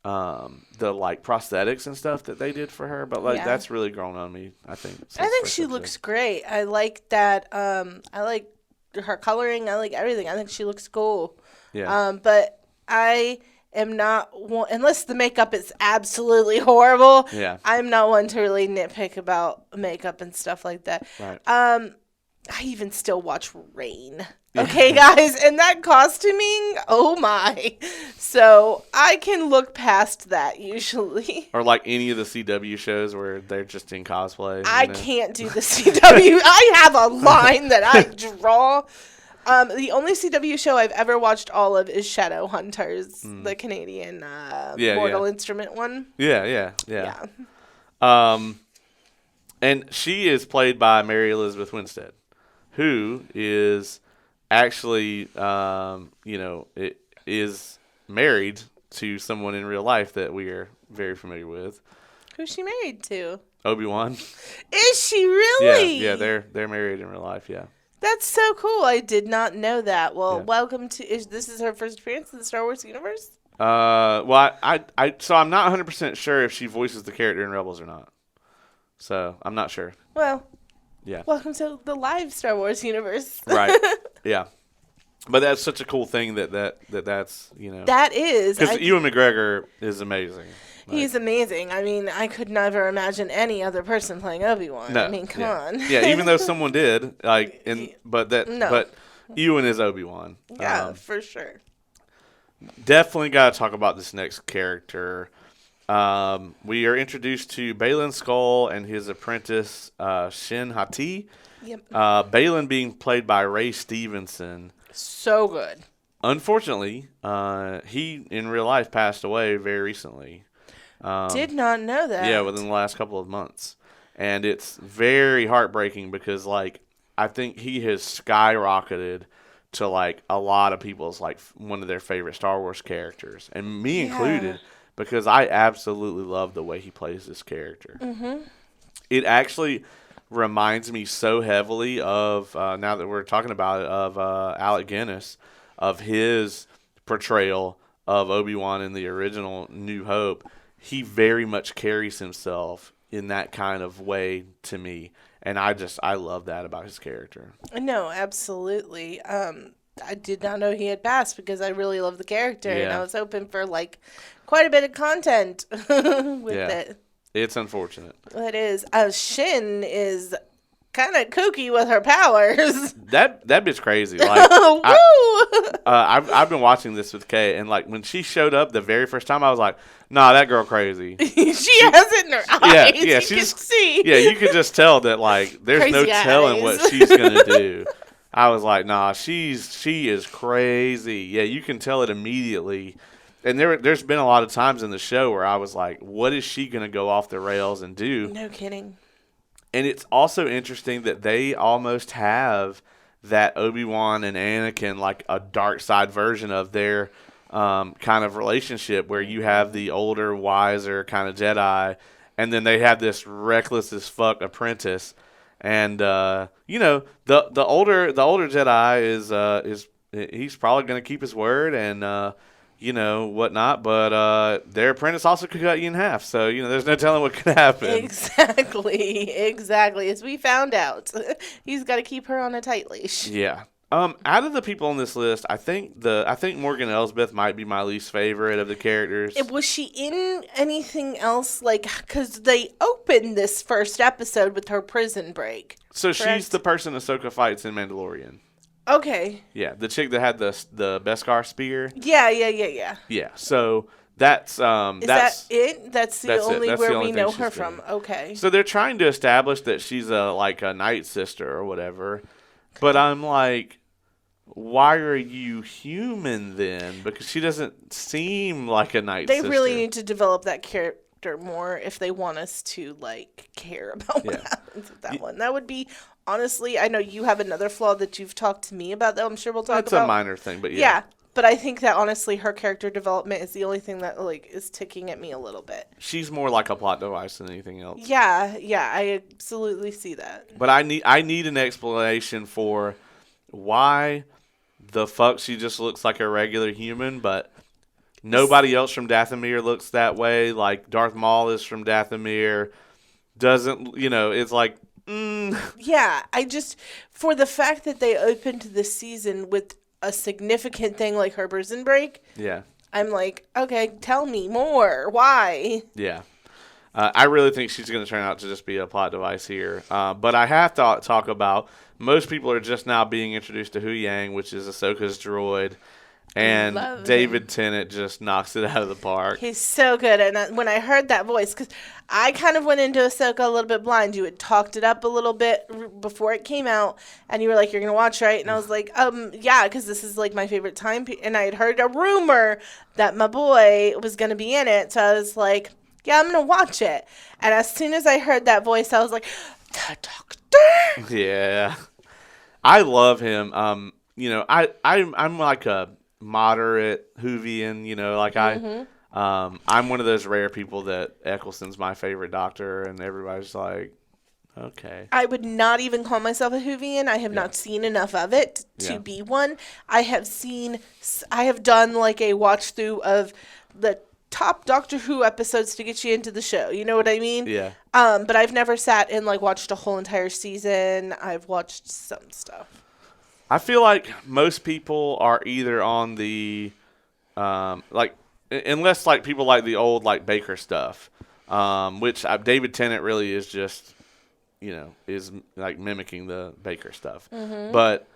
like prosthetics and stuff that they did for her, but like that's really grown on me, I think. I think she looks great. I like that. I like her coloring. I like everything. I think she looks cool. Yeah. But I am not unless the makeup is absolutely horrible. Yeah. I'm not one to really nitpick about makeup and stuff like that. Right. I even still watch Rain. Okay, guys, and that costuming, oh my. So I can look past that usually. Or like any of the CW shows where they're just in cosplay. I can't do the CW. I have a line that I draw. The only CW show I've ever watched all of is Shadowhunters, the Canadian Mortal Instrument one. Yeah. And she is played by Mary Elizabeth Winstead, who is actually, is married to someone in real life that we are very familiar with. Who's she married to? Obi-Wan. Is she really? Yeah, they're married in real life, yeah. That's so cool. I did not know that. Well, welcome to, this is her first appearance in the Star Wars universe? Well, so I'm not 100% sure if she voices the character in Rebels or not. So, I'm not sure. Well, yeah. Welcome to the live Star Wars universe. Right. Yeah. But that's such a cool thing that's, That is. Because Ewan McGregor is amazing. He's amazing. I mean, I could never imagine any other person playing Obi-Wan. No, I mean, come on. Yeah, even though someone did, but Ewan is Obi-Wan. Yeah, for sure. Definitely got to talk about this next character. We are introduced to Baylan Skull and his apprentice, Shin Hati. Yep. Baylan being played by Ray Stevenson. So good. Unfortunately, he in real life passed away very recently. Did not know that. Yeah, within the last couple of months. And it's very heartbreaking because, I think he has skyrocketed to like a lot of people's like one of their favorite Star Wars characters, and me included, because I absolutely love the way he plays this character. Mm-hmm. It actually reminds me so heavily of now that we're talking about it, of Alec Guinness, of his portrayal of Obi-Wan in the original New Hope. He very much carries himself in that kind of way to me, and I love that about his character. No, absolutely. I did not know he had passed because I really love the character, and I was hoping for like quite a bit of content with it. It's unfortunate. It is. Shin is kind of kooky with her powers. That bitch crazy. Like, I've been watching this with Kay, and like when she showed up the very first time, I was like, "Nah, that girl crazy." she has it in her eyes. Yeah, you can see. Yeah, you could just tell that like there's crazy no telling what she's gonna do. I was like, "Nah, she is crazy." Yeah, you can tell it immediately. And there's been a lot of times in the show where I was like, what is she going to go off the rails and do? No kidding. And it's also interesting that they almost have that Obi-Wan and Anakin, like a dark side version of their kind of relationship, where you have the older, wiser kind of Jedi, and then they have this reckless as fuck apprentice. And, you know, the older Jedi is he's probably going to keep his word and, you know, whatnot, but their apprentice also could cut you in half. So, you know, there's no telling what could happen. Exactly. As we found out. He's got to keep her on a tight leash. Yeah. Out of the people on this list, I think Morgan Elsbeth might be my least favorite of the characters. Was she in anything else? Like, because they opened this first episode with her prison break. So correct? She's the person Ahsoka fights in Mandalorian. Okay. Yeah, the chick that had the Beskar spear. Yeah. Yeah, so that's that it? That's the only where we know her from. Okay. So they're trying to establish that she's a night sister or whatever, but I'm like, why are you human then? Because she doesn't seem like a night sister. They really need to develop that character more if they want us to like care about what happens with that one. That would be. Honestly, I know you have another flaw that you've talked to me about that I'm sure we'll talk about. It's a minor thing, but yeah. But I think that honestly her character development is the only thing that like is ticking at me a little bit. She's more like a plot device than anything else. Yeah, I absolutely see that. But I need an explanation for why the fuck she just looks like a regular human, but nobody else from Dathomir looks that way. Like Darth Maul is from Dathomir. Doesn't, you know, it's like Yeah, I just, for the fact that they opened this season with a significant thing like her prison break, I'm like, okay, tell me more. Why? Yeah. I really think she's going to turn out to just be a plot device here. But I have to talk about, most people are just now being introduced to Hu Yang, which is Ahsoka's droid. And David Tennant just knocks it out of the park. He's so good. And when I heard that voice, because I kind of went into Ahsoka a little bit blind. You had talked it up a little bit before it came out. And you were like, you're going to watch, right? And I was like, yeah, because this is like my favorite time. And I had heard a rumor that my boy was going to be in it. So I was like, yeah, I'm going to watch it. And as soon as I heard that voice, I was like, the Doctor. Yeah. I love him. You know, I'm like a moderate Whovian, you know, like I'm one of those rare people that Eccleston's my favorite Doctor, and everybody's like, okay. I would not even call myself a Whovian. I have not seen enough of it to be one. I have done like a watch through of the top Doctor Who episodes to get you into the show. You know what I mean? Yeah. But I've never sat and like watched a whole entire season. I've watched some stuff. I feel like most people are either on the, like, unless like people like the old like Baker stuff, which David Tennant really is just, you know, is like mimicking the Baker stuff. Mm-hmm. But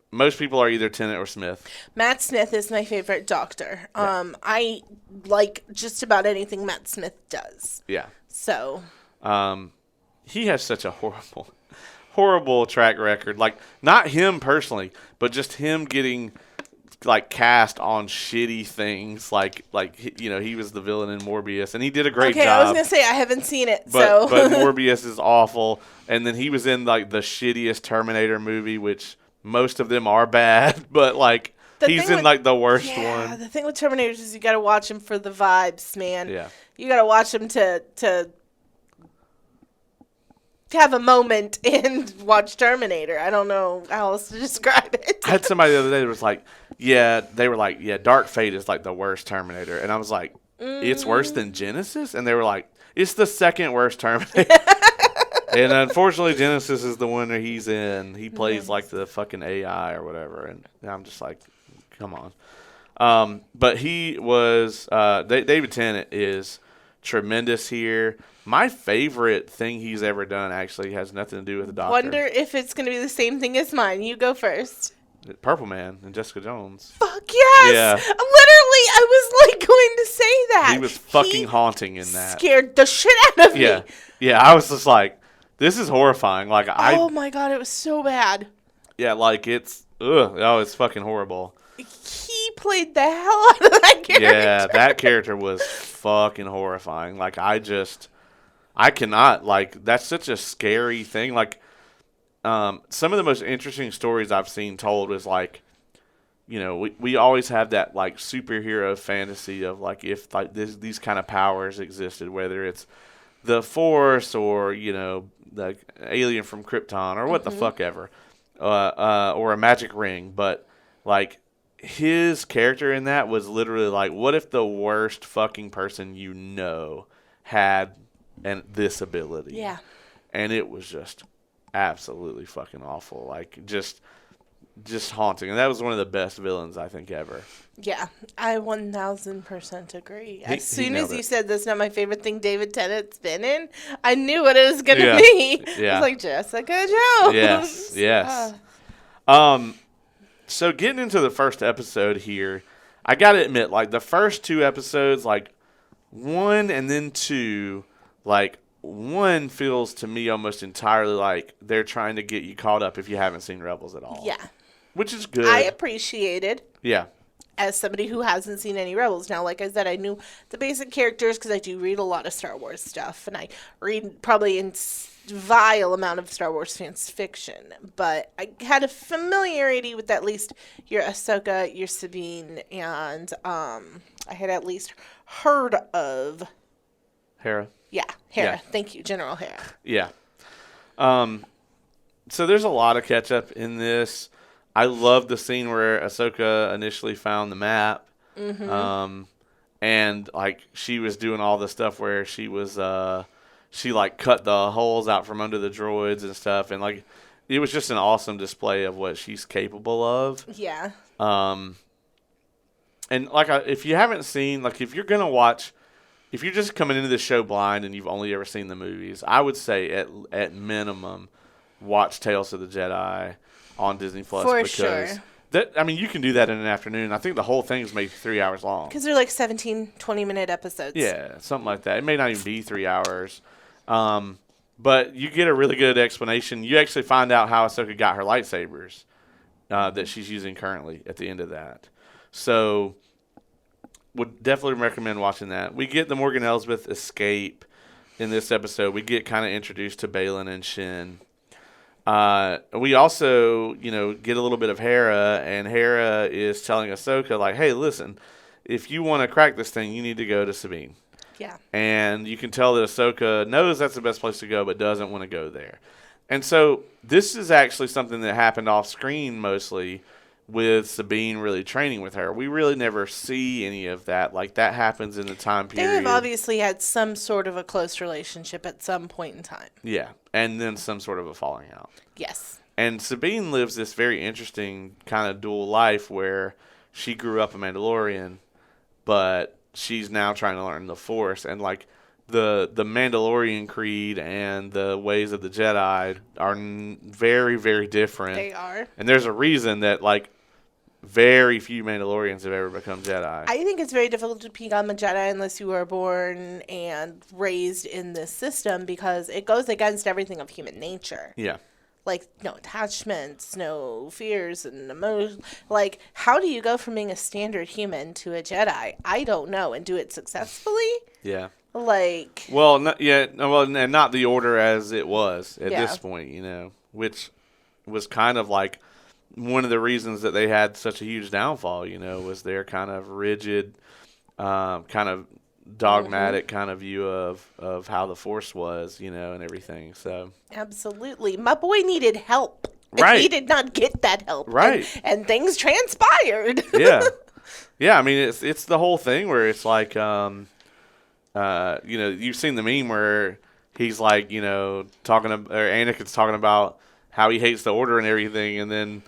most people are either Tennant or Smith. Matt Smith is my favorite Doctor. Yeah. I like just about anything Matt Smith does. Yeah. So. He has such a horrible track record. Like, not him personally, but just him getting like cast on shitty things. Like you know, he was the villain in Morbius, and he did a great job. Okay, I was gonna say I haven't seen it, but Morbius is awful. And then he was in like the shittiest Terminator movie, which most of them are bad, but like he's in like the worst one. The thing with Terminators is you got to watch him for the vibes, man. Yeah. You got to watch him to have a moment and watch Terminator. I don't know how else to describe it. I had somebody the other day that was like, they were like, Dark Fate is like the worst Terminator. And I was like, it's worse than Genesis? And they were like, it's the second worst Terminator. And unfortunately, Genesis is the one that he's in. He plays like the fucking AI or whatever. And I'm just like, come on. But he was, David Tennant is tremendous here. My favorite thing he's ever done actually has nothing to do with the Doctor. Wonder if it's going to be the same thing as mine. You go first. Purple Man and Jessica Jones. Fuck yes! Yeah. Literally, I was like going to say that. He was fucking haunting in that. Scared the shit out of me. Yeah, I was just like, this is horrifying. Like oh my god, it was so bad. Yeah, like it's it's fucking horrible. He played the hell out of that character. Yeah, that character was fucking horrifying. Like I cannot, like, that's such a scary thing. Like, some of the most interesting stories I've seen told is, like, you know, we always have that, like, superhero fantasy of, like, if, like, these kind of powers existed, whether it's the Force or, you know, the alien from Krypton or what the fuck ever, or a magic ring. But, like, his character in that was literally, like, what if the worst fucking person you know had this ability? Yeah. And it was just absolutely fucking awful. Like, just haunting. And that was one of the best villains, I think, ever. Yeah, I 1000% agree. As He soon as you it. said that's not my favorite thing David Tennant's been in, I knew what it was going to be. Yeah. It was like Jessica Jones. Yes. So getting into the first episode here, I got to admit, like, the first two episodes, like, 1 and then 2, like, 1 feels to me almost entirely like they're trying to get you caught up if you haven't seen Rebels at all. Yeah. Which is good. I appreciated. Yeah. As somebody who hasn't seen any Rebels. Now, like I said, I knew the basic characters because I do read a lot of Star Wars stuff. And I read probably a vile amount of Star Wars fan fiction. But I had a familiarity with at least your Ahsoka, your Sabine, and I had at least heard of... Hera. Yeah, Hera. Yeah. Thank you, General Hera. Yeah. So there's a lot of catch up in this. I love the scene where Ahsoka initially found the map. Mm-hmm. And like she was doing all the stuff where she was she like cut the holes out from under the droids and stuff, and like it was just an awesome display of what she's capable of. Yeah. And like if you haven't seen, like if you're gonna watch, if you're just coming into the show blind and you've only ever seen the movies, I would say at minimum watch Tales of the Jedi on Disney Plus. For because sure. That, I mean, you can do that in an afternoon. I think the whole thing is maybe 3 hours long. Because they're like 17, 20-minute episodes. Yeah, something like that. It may not even be 3 hours. But you get a really good explanation. You actually find out how Ahsoka got her lightsabers that she's using currently at the end of that. So would definitely recommend watching that. We get the Morgan Elsbeth escape in this episode. We get kind of introduced to Baylan and Shin. We also, you know, get a little bit of Hera, and Hera is telling Ahsoka, like, hey, listen, if you want to crack this thing, you need to go to Sabine. Yeah. And you can tell that Ahsoka knows that's the best place to go, but doesn't want to go there. And so this is actually something that happened off screen mostly with Sabine really training with her. We really never see any of that. Like, that happens in the time period. They have obviously had some sort of a close relationship at some point in time. Yeah, and then some sort of a falling out. Yes. And Sabine lives this very interesting kind of dual life where she grew up a Mandalorian, but she's now trying to learn the Force. And, like, the Mandalorian creed and the ways of the Jedi are very, very different. They are. And there's a reason that, like, very few Mandalorians have ever become Jedi. I think it's very difficult to become a Jedi unless you were born and raised in this system because it goes against everything of human nature. Yeah. Like, no attachments, no fears and emotions. Like, how do you go from being a standard human to a Jedi? I don't know. And do it successfully? Yeah. Like... Well, and not the order as it was at Yeah. this point, you know, which was kind of like one of the reasons that they had such a huge downfall, was their kind of rigid, kind of dogmatic kind of view of how the Force was, and everything. So absolutely, my boy needed help. Right. He did not get that help. Right. And things transpired. Yeah. Yeah, I mean, it's the whole thing where it's like, you've seen the meme where he's like, talking, or Anakin's talking about how he hates the Order and everything, and then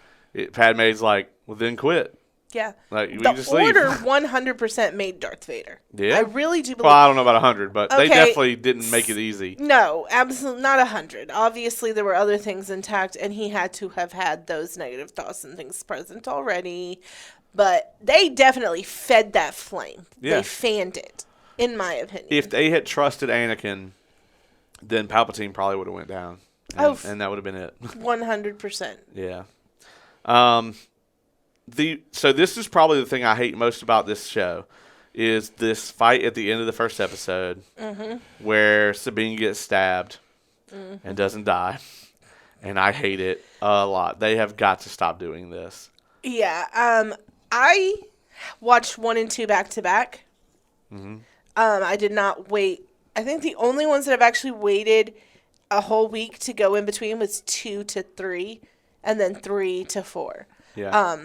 Padme's like, well, then quit. Yeah. Like, the just Order leave. 100% made Darth Vader. Yeah. I really do believe. Well, I don't know about 100, but they Okay. definitely didn't make it easy. No, absolutely not 100. Obviously, there were other things intact, and he had to have had those negative thoughts and things present already. But they definitely fed that flame. Yeah. They fanned it, in my opinion. If they had trusted Anakin, then Palpatine probably would have went down. And that would have been it. 100%. Yeah. So this is probably the thing I hate most about this show, is this fight at the end of the first episode where Sabine gets stabbed and doesn't die. And I hate it a lot. They have got to stop doing this. Yeah. I watched 1 and 2 back to back. I did not wait. I think the only ones that I've actually waited a whole week to go in between was 2 to 3 and then 3 to 4. Yeah.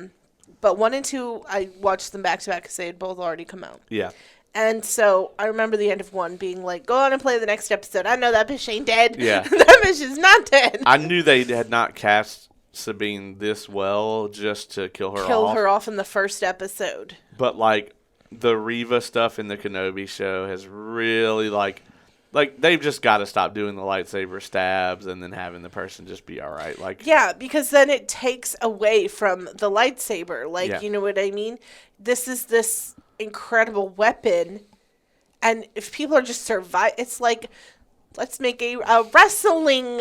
But 1 and 2, I watched them back to back because they had both already come out. Yeah. And so I remember the end of 1 being like, go on and play the next episode. I know that bitch ain't dead. Yeah. That bitch is not dead. I knew they had not cast Sabine this well just to kill her off. In the first episode. But, like, the Reva stuff in the Kenobi show has really, like they've just got to stop doing the lightsaber stabs and then having the person just be all right. Like, yeah, because then it takes away from the lightsaber. Like, Yeah. You know what I mean? This is this incredible weapon, and if people are just it's like, let's make a wrestling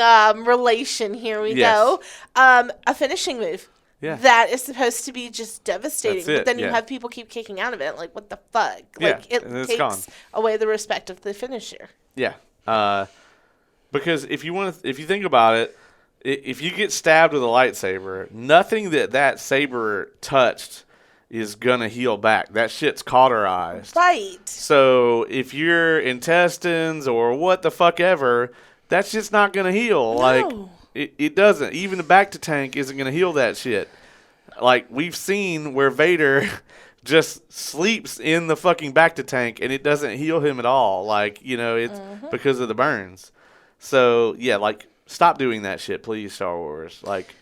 relation. Here we Yes. go. A finishing move. Yeah. That is supposed to be just devastating. That's it, But then you yeah. have people keep kicking out of it. Like, what the fuck? Yeah, Like, it and it's takes gone. away the respect of the finisher. Yeah. Because if you think about it, if you get stabbed with a lightsaber, nothing that saber touched is gonna heal back. That shit's cauterized. Right. So if your intestines or what the fuck ever, that's just not gonna heal. No. Like it doesn't. Even the bacta tank isn't gonna heal that shit. Like, we've seen where Vader just sleeps in the fucking bacta tank and it doesn't heal him at all. Like, it's because of the burns. So yeah, like, stop doing that shit, please, Star Wars. Like,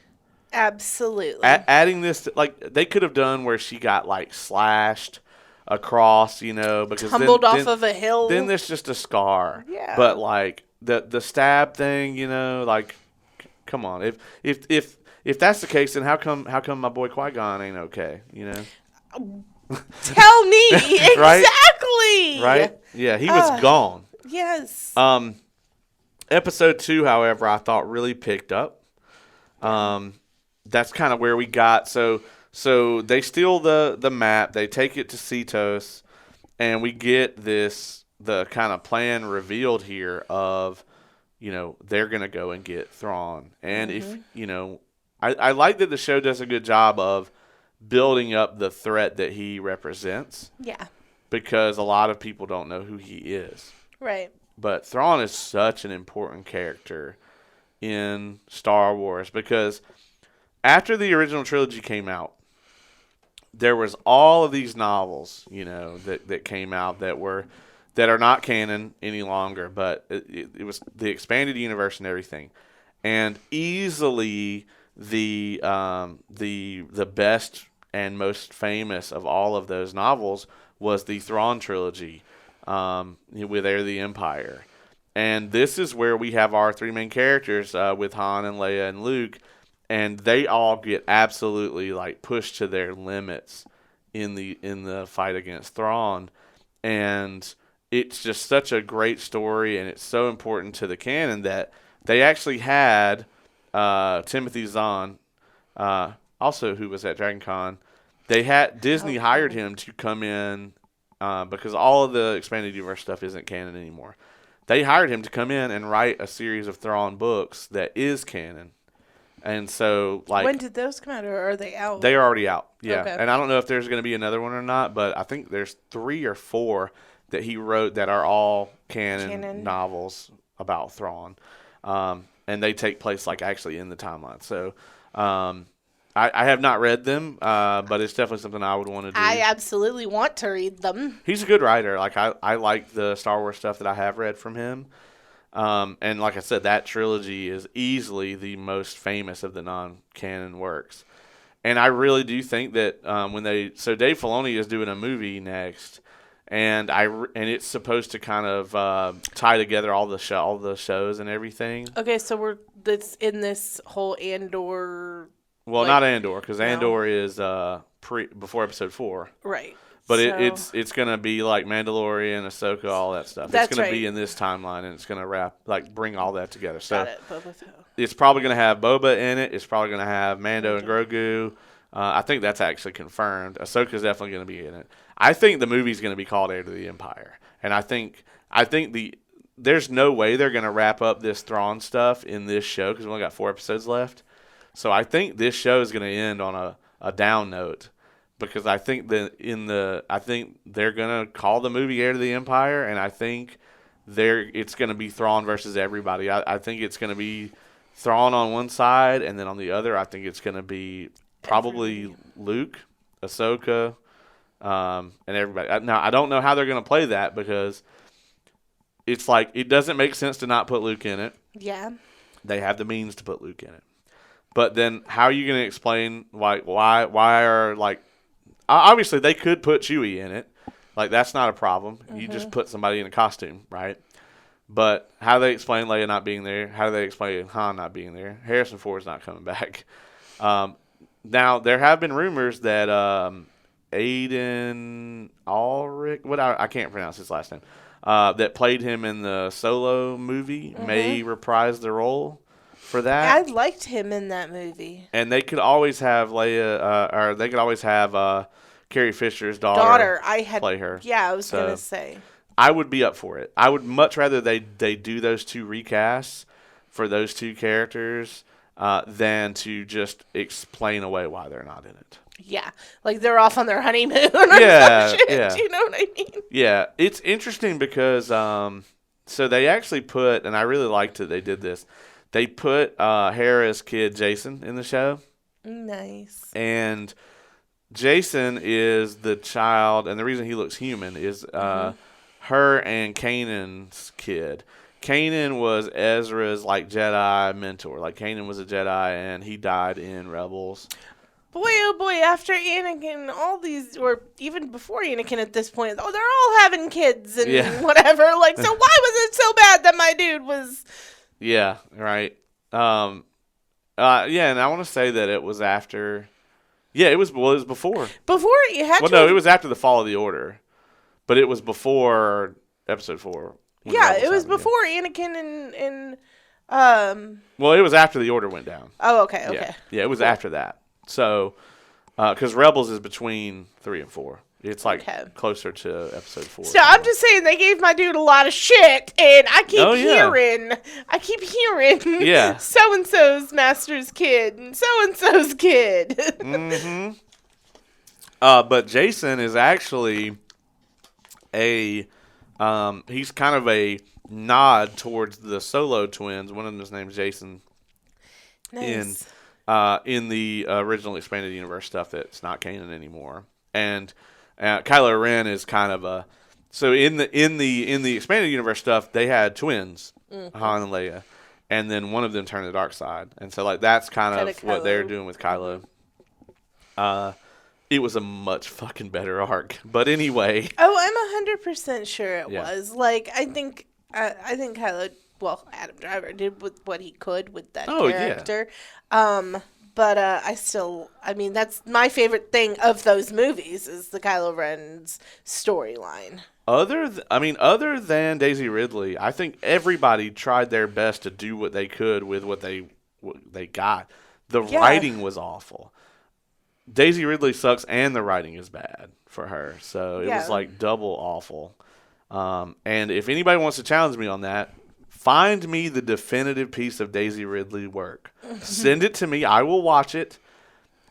absolutely. Adding this to, like, they could have done where she got, like, slashed across, because tumbled off of a hill. Then there's just a scar. Yeah. But, like, the stab thing, like, come on. If that's the case, then how come my boy Qui-Gon ain't okay? Tell me Right? exactly. Right? Yeah, he was gone. Yes. Episode 2, however, I thought really picked up. That's kind of where we got. So they steal the map, they take it to Cetos, and we get the kind of plan revealed here of, they're gonna go and get Thrawn, and if I like that the show does a good job of building up the threat that he represents. Yeah. Because a lot of people don't know who he is. Right. But Thrawn is such an important character in Star Wars because after the original trilogy came out, there was all of these novels, that came out that are not canon any longer, but it was the expanded universe and everything. And easily the best and most famous of all of those novels was the Thrawn trilogy, with Heir of the Empire. And this is where we have our three main characters, with Han and Leia and Luke, and they all get absolutely, like, pushed to their limits in the fight against Thrawn. And it's just such a great story, and it's so important to the canon that they actually had Timothy Zahn, also who was at Dragon Con. Disney hired him to come in because all of the expanded universe stuff isn't canon anymore. They hired him to come in and write a series of Thrawn books that is canon. And so, like, when did those come out, or are they out? they are already out. Yeah. Okay. And I don't know if there's going to be another one or not, but I think there's 3 or 4 that he wrote that are all canon. Novels about Thrawn. And they take place, like, actually in the timeline. So, I have not read them, but it's definitely something I would want to do. I absolutely want to read them. He's a good writer. Like, I like the Star Wars stuff that I have read from him. And like I said, that trilogy is easily the most famous of the non-canon works. And I really do think that so Dave Filoni is doing a movie next, and it's supposed to kind of tie together all the shows and everything. Okay, so that's in this whole Andor. Well, not Andor, because Andor is before Episode 4. Right. But it's gonna be like Mandalorian, Ahsoka, all that stuff. That's it's gonna right. be in this timeline, and it's gonna bring all that together. So Got it. Boba Fett. it's probably gonna have Boba in it. It's probably gonna have Mando and Grogu. I think that's actually confirmed. Ahsoka's definitely gonna be in it. I think the movie's gonna be called Heir to the Empire, and I think there's no way they're gonna wrap up this Thrawn stuff in this show because we only got 4 episodes left. So I think this show is gonna end on a down note. Because I think I think they're gonna call the movie Heir to the Empire, and I think it's gonna be Thrawn versus everybody. I think it's gonna be Thrawn on one side, and then on the other, I think it's gonna be probably Luke, Ahsoka, and everybody. Now I don't know how they're gonna play that because it's like it doesn't make sense to not put Luke in it. Yeah. They have the means to put Luke in it, but then how are you gonna explain why are like obviously, they could put Chewie in it. Like, that's not a problem. Mm-hmm. You just put somebody in a costume, right? But how do they explain Leia not being there? How do they explain Han not being there? Harrison Ford's not coming back. Now, there have been rumors that Aiden Ulrich, I can't pronounce his last name, that played him in the Solo movie may reprise the role for that. I liked him in that movie. And they could always have Leia, or they could always have Carrie Fisher's daughter play her. Yeah, I was going to say. I would be up for it. I would much rather they do those 2 recasts for those 2 characters than to just explain away why they're not in it. Yeah, like they're off on their honeymoon or some shit. Yeah. You know what I mean? Yeah, it's interesting because so they actually put, and I really liked it, they did this. They put Hera's kid, Jason, in the show. Nice. And Jason is the child, and the reason he looks human is her and Kanan's kid. Kanan was Ezra's, like, Jedi mentor. Like, Kanan was a Jedi, and he died in Rebels. Boy, oh boy, after Anakin, all these, or even before Anakin at this point, they're all having kids and whatever. Like, so why was it so bad that my dude was... Yeah, right. And I want to say that it was after. Yeah, it was before. Before you had. Well, no, it was after the Fall of the Order, but it was before Episode 4. Yeah, it was before Anakin and. Well, it was after the Order went down. Oh, okay. Yeah, it was after that. So, because Rebels is between 3 and 4. It's like closer to Episode 4. So I'm just saying they gave my dude a lot of shit, and I keep hearing, yeah, so and so's master's kid and so so's kid. Mm-hmm. But Jason is actually he's kind of a nod towards the Solo twins. One of them's named Jason. Nice. In the original expanded universe stuff that's not canon anymore, and. Kylo Ren is kind of a in the expanded universe stuff they had twins, Han and Leia, and then one of them turned to the dark side, and so like that's kind of what they're doing with Kylo. It was a much fucking better arc, but anyway. Oh, I'm 100% sure it was. Like I think Kylo, well, Adam Driver did with what he could with that character. Yeah. But I mean, that's my favorite thing of those movies is the Kylo Ren's storyline. Other than Daisy Ridley, I think everybody tried their best to do what they could with what they got. The writing was awful. Daisy Ridley sucks, and the writing is bad for her. So it was like double awful. And if anybody wants to challenge me on that, find me the definitive piece of Daisy Ridley work. Send it to me. I will watch it,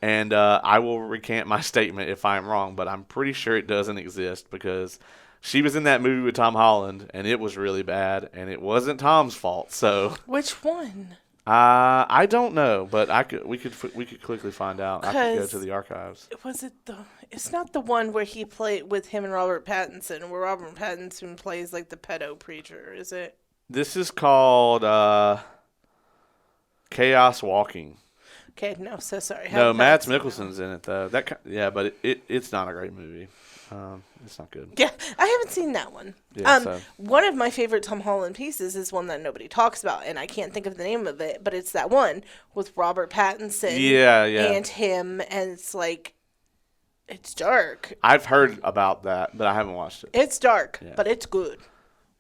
and I will recant my statement if I'm wrong. But I'm pretty sure it doesn't exist because she was in that movie with Tom Holland, and it was really bad, and it wasn't Tom's fault. So which one? I don't know, but we could quickly find out. I could go to the archives. Was it It's not the one where he played with him and Robert Pattinson, where Robert Pattinson plays like the pedo preacher, is it? This is called Chaos Walking. Okay, no, so sorry. No, Mads Mikkelsen's in it though. But it's not a great movie. It's not good. Yeah, I haven't seen that one. Yeah, one of my favorite Tom Holland pieces is one that nobody talks about, and I can't think of the name of it, but it's that one with Robert Pattinson. Yeah. And him, and it's like, it's dark. I've heard about that, but I haven't watched it. It's dark, but it's good.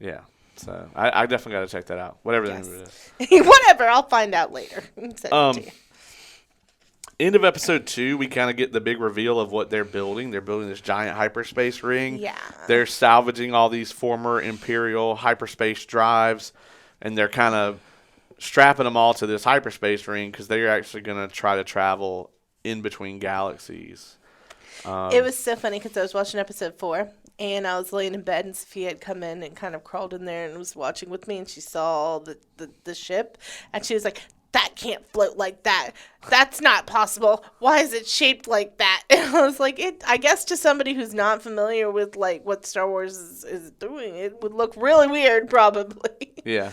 Yeah. So I definitely got to check that out. Whatever the name of it is. Whatever, I'll find out later. Send it to you. End of episode 2, we kind of get the big reveal of what they're building. They're building this giant hyperspace ring. Yeah. They're salvaging all these former Imperial hyperspace drives, and they're kind of strapping them all to this hyperspace ring because they're actually going to try to travel in between galaxies. It was so funny because I was watching episode 4, and I was laying in bed, and Sophia had come in and kind of crawled in there and was watching with me, and she saw the ship, and she was like, that can't float like that. That's not possible. Why is it shaped like that? And I was like, I guess to somebody who's not familiar with like what Star Wars is doing, it would look really weird, probably. Yeah.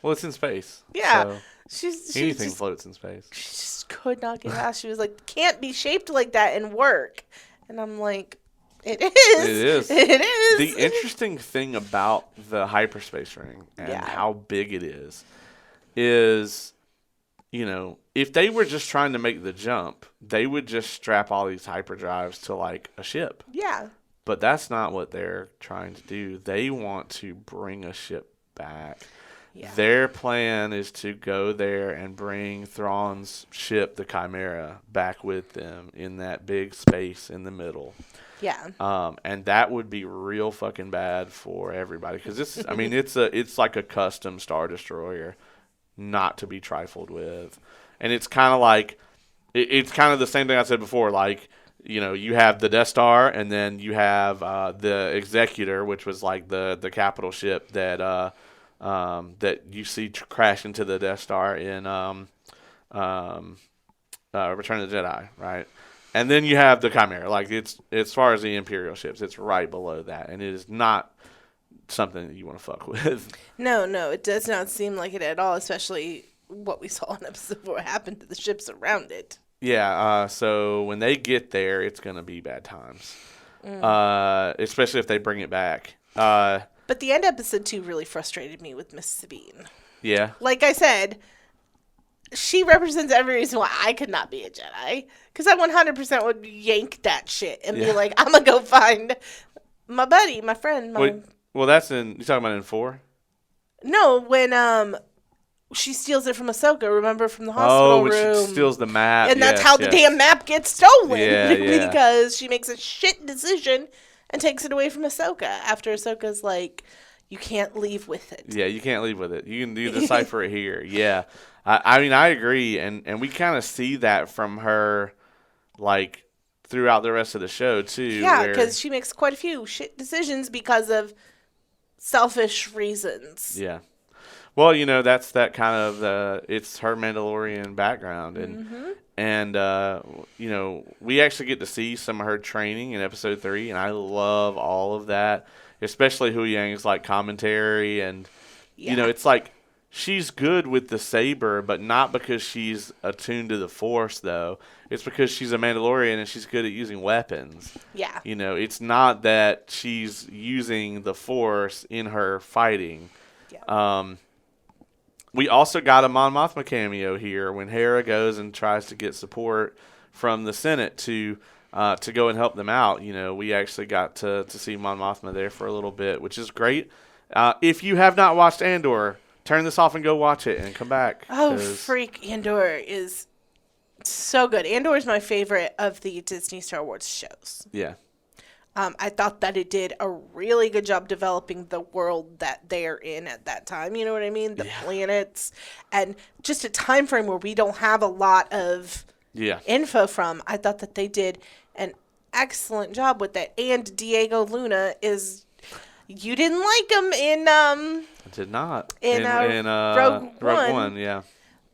Well, it's in space. Yeah. So anything floats in space. She just could not get past. She was like, can't be shaped like that and work. And I'm like, it is. It is. It is. The interesting thing about the hyperspace ring and how big it is, you know, if they were just trying to make the jump, they would just strap all these hyperdrives to like a ship. Yeah. But that's not what they're trying to do. They want to bring a ship back. Yeah. Their plan is to go there and bring Thrawn's ship, the Chimera, back with them in that big space in the middle. Yeah. And that would be real fucking bad for everybody because this, I mean, it's like a custom Star Destroyer, not to be trifled with, and it's kind of like, it's kind of the same thing I said before. Like, you know, you have the Death Star, and then you have the Executor, which was like the capital ship that that you see crash into the Death Star in Return of the Jedi, right? And then you have the Chimera. Like, it's, as far as the Imperial ships, it's right below that, and it is not something that you want to fuck with. No, it does not seem like it at all, especially what we saw in episode 4 happened to the ships around it. Yeah, so when they get there, it's going to be bad times, especially if they bring it back. But the end of episode 2 really frustrated me with Miss Sabine. Yeah. Like I said, she represents every reason why I could not be a Jedi. Because I 100% would yank that shit and be like, I'm going to go find my buddy, my friend. Well, that's in, you talking about in 4? No, when she steals it from Ahsoka, remember, from the hospital room. Oh, she steals the map. And that's how the damn map gets stolen. Yeah. Because she makes a shit decision and takes it away from Ahsoka after Ahsoka's like, you can't leave with it. Yeah, you can't leave with it. You can decipher it here. Yeah. I mean, I agree. And we kind of see that from her, like, throughout the rest of the show, too. Yeah, because she makes quite a few shit decisions because of selfish reasons. Yeah. Well, you know, that's that kind of, it's her Mandalorian background. And you know, we actually get to see some of her training in episode 3, and I love all of that, especially Hu Yang's, like, commentary. And, you know, it's like, she's good with the saber, but not because she's attuned to the Force, though. It's because she's a Mandalorian and she's good at using weapons. Yeah. You know, it's not that she's using the Force in her fighting. Yeah. We also got a Mon Mothma cameo here when Hera goes and tries to get support from the Senate to go and help them out. You know, we actually got to see Mon Mothma there for a little bit, which is great. If you have not watched Andor, turn this off and go watch it and come back. Oh, freak. Andor is so good. Andor is my favorite of the Disney Star Wars shows. Yeah. I thought that it did a really good job developing the world that they're in at that time. You know what I mean? The planets and just a time frame where we don't have a lot of info from. I thought that they did an excellent job with that. And Diego Luna is, you didn't like him in I did not in Rogue One. Yeah.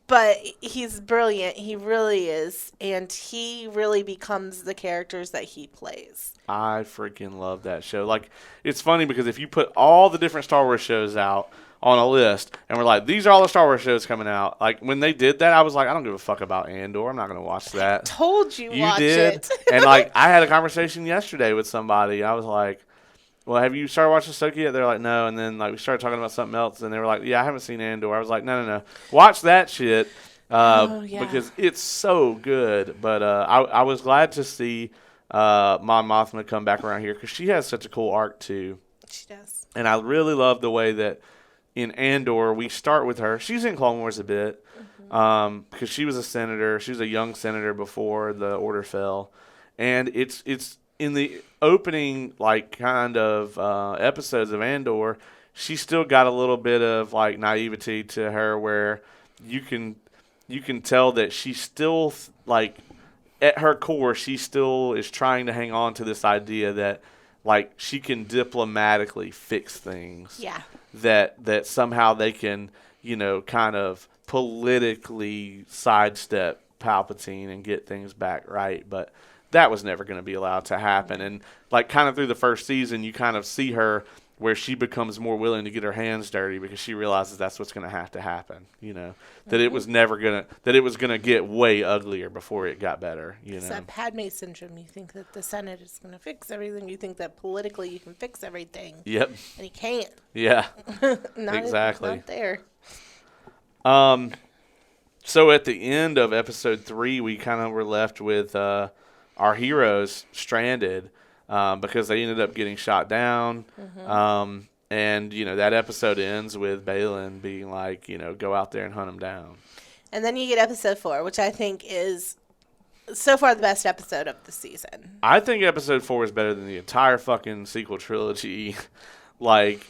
But he's brilliant. He really is. And he really becomes the characters that he plays. I freaking love that show. Like, it's funny because if you put all the different Star Wars shows out on a list and we're like, these are all the Star Wars shows coming out. Like, when they did that, I was like, I don't give a fuck about Andor. I'm not going to watch that. I told you watch did. it. And, like, I had a conversation yesterday with somebody. I was like, well, have you started watching Ahsoka yet? They're like, no. And then, like, we started talking about something else, and they were like, yeah, I haven't seen Andor. I was like, no. Watch that shit because it's so good. But I was glad to see Mon Mothma come back around here because she has such a cool arc, too. She does. And I really love the way that in Andor we start with her. She's in Clone Wars a bit because she was a senator. She was a young senator before the Order fell. And it's in the opening, like, kind of episodes of Andor, she still got a little bit of, like, naivety to her where you can tell that she's still, like, at her core, she still is trying to hang on to this idea that, like, she can diplomatically fix things. Yeah. That somehow they can, you know, kind of politically sidestep Palpatine and get things back right. But that was never going to be allowed to happen. And, like, kind of through the first season, you kind of see her where she becomes more willing to get her hands dirty because she realizes that's what's going to have to happen, you know, that it was never going to, that it was going to get way uglier before it got better, you know. It's that Padme syndrome. You think that the Senate is going to fix everything. You think that politically you can fix everything. Yep. And you can't. Yeah, exactly. Not there. So at the end of episode 3, we kind of were left with our heroes stranded because they ended up getting shot down. And, you know, that episode ends with Balin being like, you know, go out there and hunt them down. And then you get episode 4, which I think is so far the best episode of the season. I think episode 4 is better than the entire fucking sequel trilogy. Like,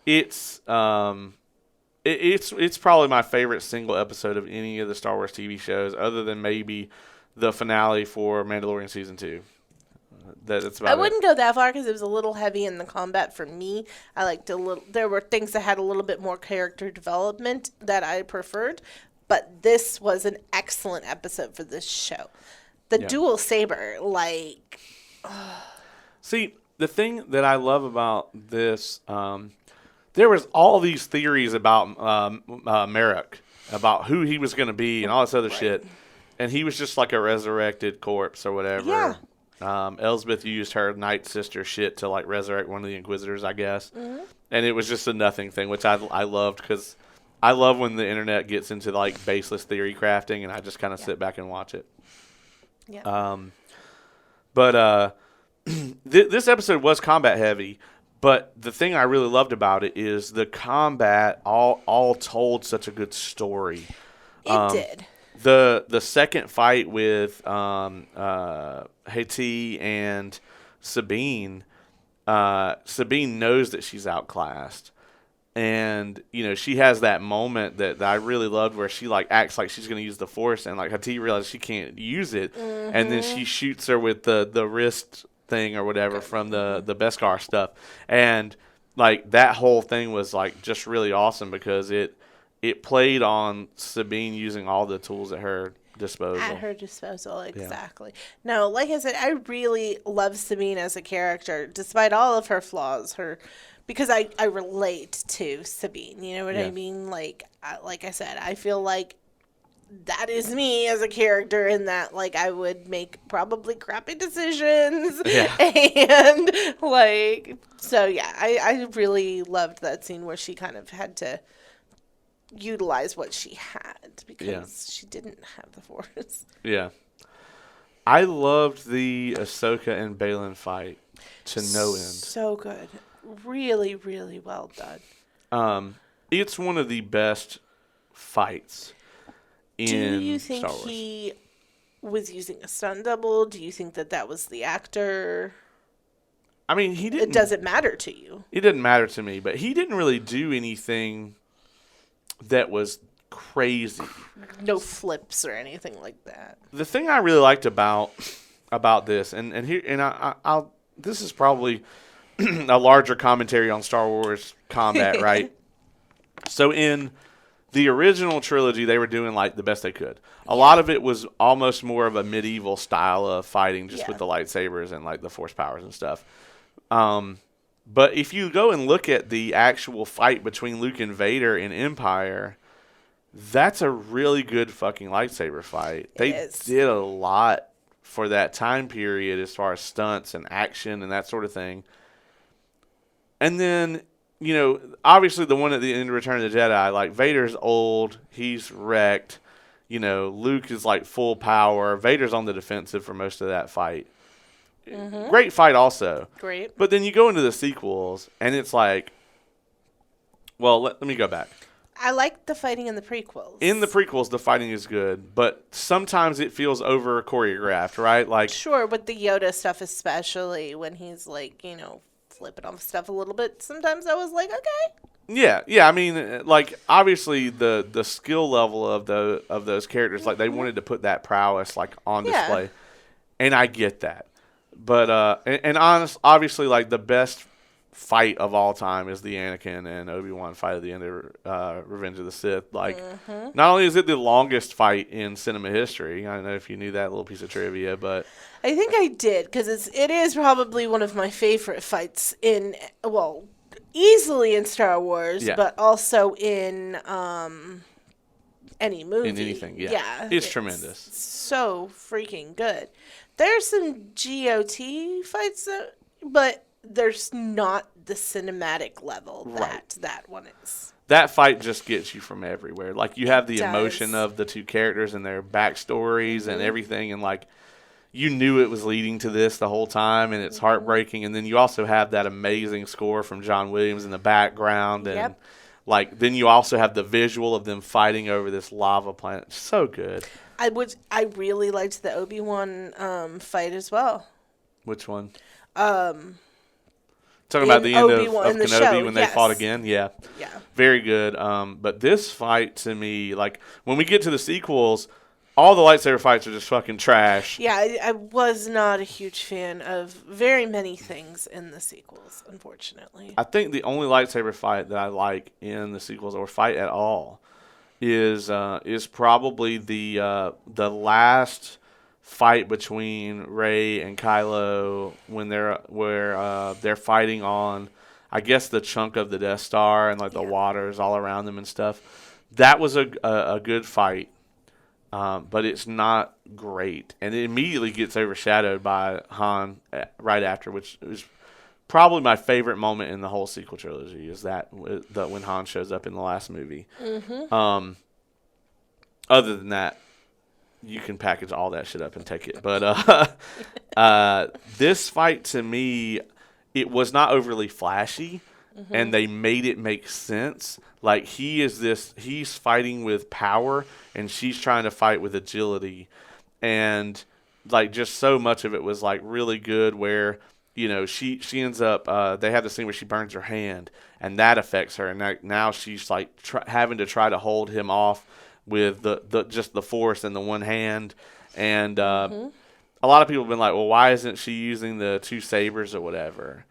it's probably my favorite single episode of any of the Star Wars TV shows, other than maybe the finale for Mandalorian season 2. That's about I wouldn't go that far because it was a little heavy in the combat for me. I liked a little. There were things that had a little bit more character development that I preferred, but this was an excellent episode for this show. The dual saber, like. See, the thing that I love about this, there was all these theories about Merrick, about who he was going to be and all this other shit, and he was just like a resurrected corpse or whatever. Yeah. Elsbeth used her Night Sister shit to, like, resurrect one of the Inquisitors, I guess. And it was just a nothing thing, which I loved because I love when the internet gets into, like, baseless theory crafting, and I just kind of sit back and watch it. Yeah. This episode was combat heavy, but the thing I really loved about it is the combat all told such a good story. It did. The second fight with Haiti and Sabine, Sabine knows that she's outclassed. And, you know, she has that moment that I really loved where she, like, acts like she's going to use the Force, and, like, Haiti realizes she can't use it. And then she shoots her with the wrist thing or whatever from the Beskar stuff. And, like, that whole thing was, like, just really awesome because it played on Sabine using all the tools at her disposal. At her disposal, exactly. Yeah. No, like I said, I really love Sabine as a character, despite all of her flaws. Because I relate to Sabine, you know what I mean? Like I said, I feel like that is me as a character in that, like, I would make probably crappy decisions. Yeah. And, like, so, yeah, I really loved that scene where she kind of had to utilize what she had because she didn't have the Force. Yeah. I loved the Ahsoka and Balin fight to no end. So good. Really, really well done. It's one of the best fights in Star Wars. Do you think he was using a stunt double? Do you think that was the actor? I mean, he didn't. It doesn't matter to you. It didn't matter to me, but he didn't really do anything that was crazy. No flips or anything like that. The thing I really liked about this, I'll this is probably a larger commentary on Star Wars combat, right? So in the original trilogy, they were doing like the best they could. A lot of it was almost more of a medieval style of fighting, just with the lightsabers and like the force powers and stuff. But if you go and look at the actual fight between Luke and Vader in Empire, that's a really good fucking lightsaber fight. They did a lot for that time period as far as stunts and action and that sort of thing. And then, you know, obviously the one at the end of Return of the Jedi, like Vader's old, he's wrecked. You know, Luke is like full power. Vader's on the defensive for most of that fight. Mm-hmm. Great fight also. Great. But then you go into the sequels, and it's like, well, let me go back. I like the fighting in the prequels. In the prequels, the fighting is good, but sometimes it feels over choreographed, right? Like, sure, with the Yoda stuff, especially when he's like, you know, flipping off stuff a little bit. Sometimes I was like, okay. Yeah. I mean, like obviously the skill level of those characters, like they wanted to put that prowess like on display, and I get that. But obviously, like the best fight of all time is the Anakin and Obi-Wan fight at the end of Revenge of the Sith. Like, not only is it the longest fight in cinema history, I don't know if you knew that little piece of trivia, but I think I did, because it is probably one of my favorite fights in, well, easily in Star Wars, but also in any movie. In anything, yeah. It's tremendous. So freaking good. There's some GOT fights, but there's not the cinematic level that one is. That fight just gets you from everywhere. Like, you have the emotion of the two characters and their backstories and everything, and like, you knew it was leading to this the whole time, and it's heartbreaking. And then you also have that amazing score from John Williams in the background, and like, then you also have the visual of them fighting over this lava planet. So good. I really liked the Obi-Wan fight as well. Which one? Talking about the end of Kenobi when they fought again? Yeah. Very good. But this fight, to me, like, when we get to the sequels, all the lightsaber fights are just fucking trash. Yeah, I was not a huge fan of very many things in the sequels, unfortunately. I think the only lightsaber fight that I like in the sequels, or fight at all, is probably the last fight between Rey and Kylo when they're fighting on, I guess, the chunk of the Death Star, and like the waters all around them and stuff. That was a good fight, but it's not great, and it immediately gets overshadowed by Han right after, which is probably my favorite moment in the whole sequel trilogy, is that when Han shows up in the last movie. Other than that, you can package all that shit up and take it. But this fight, to me, it was not overly flashy, and they made it make sense. Like, he's fighting with power, and she's trying to fight with agility. And, like, just so much of it was, like, really good, where, you know, she ends up, they have this thing where she burns her hand, and that affects her. And now she's, like, having to try to hold him off with just the force in the one hand. And a lot of people have been like, well, why isn't she using the two sabers or whatever?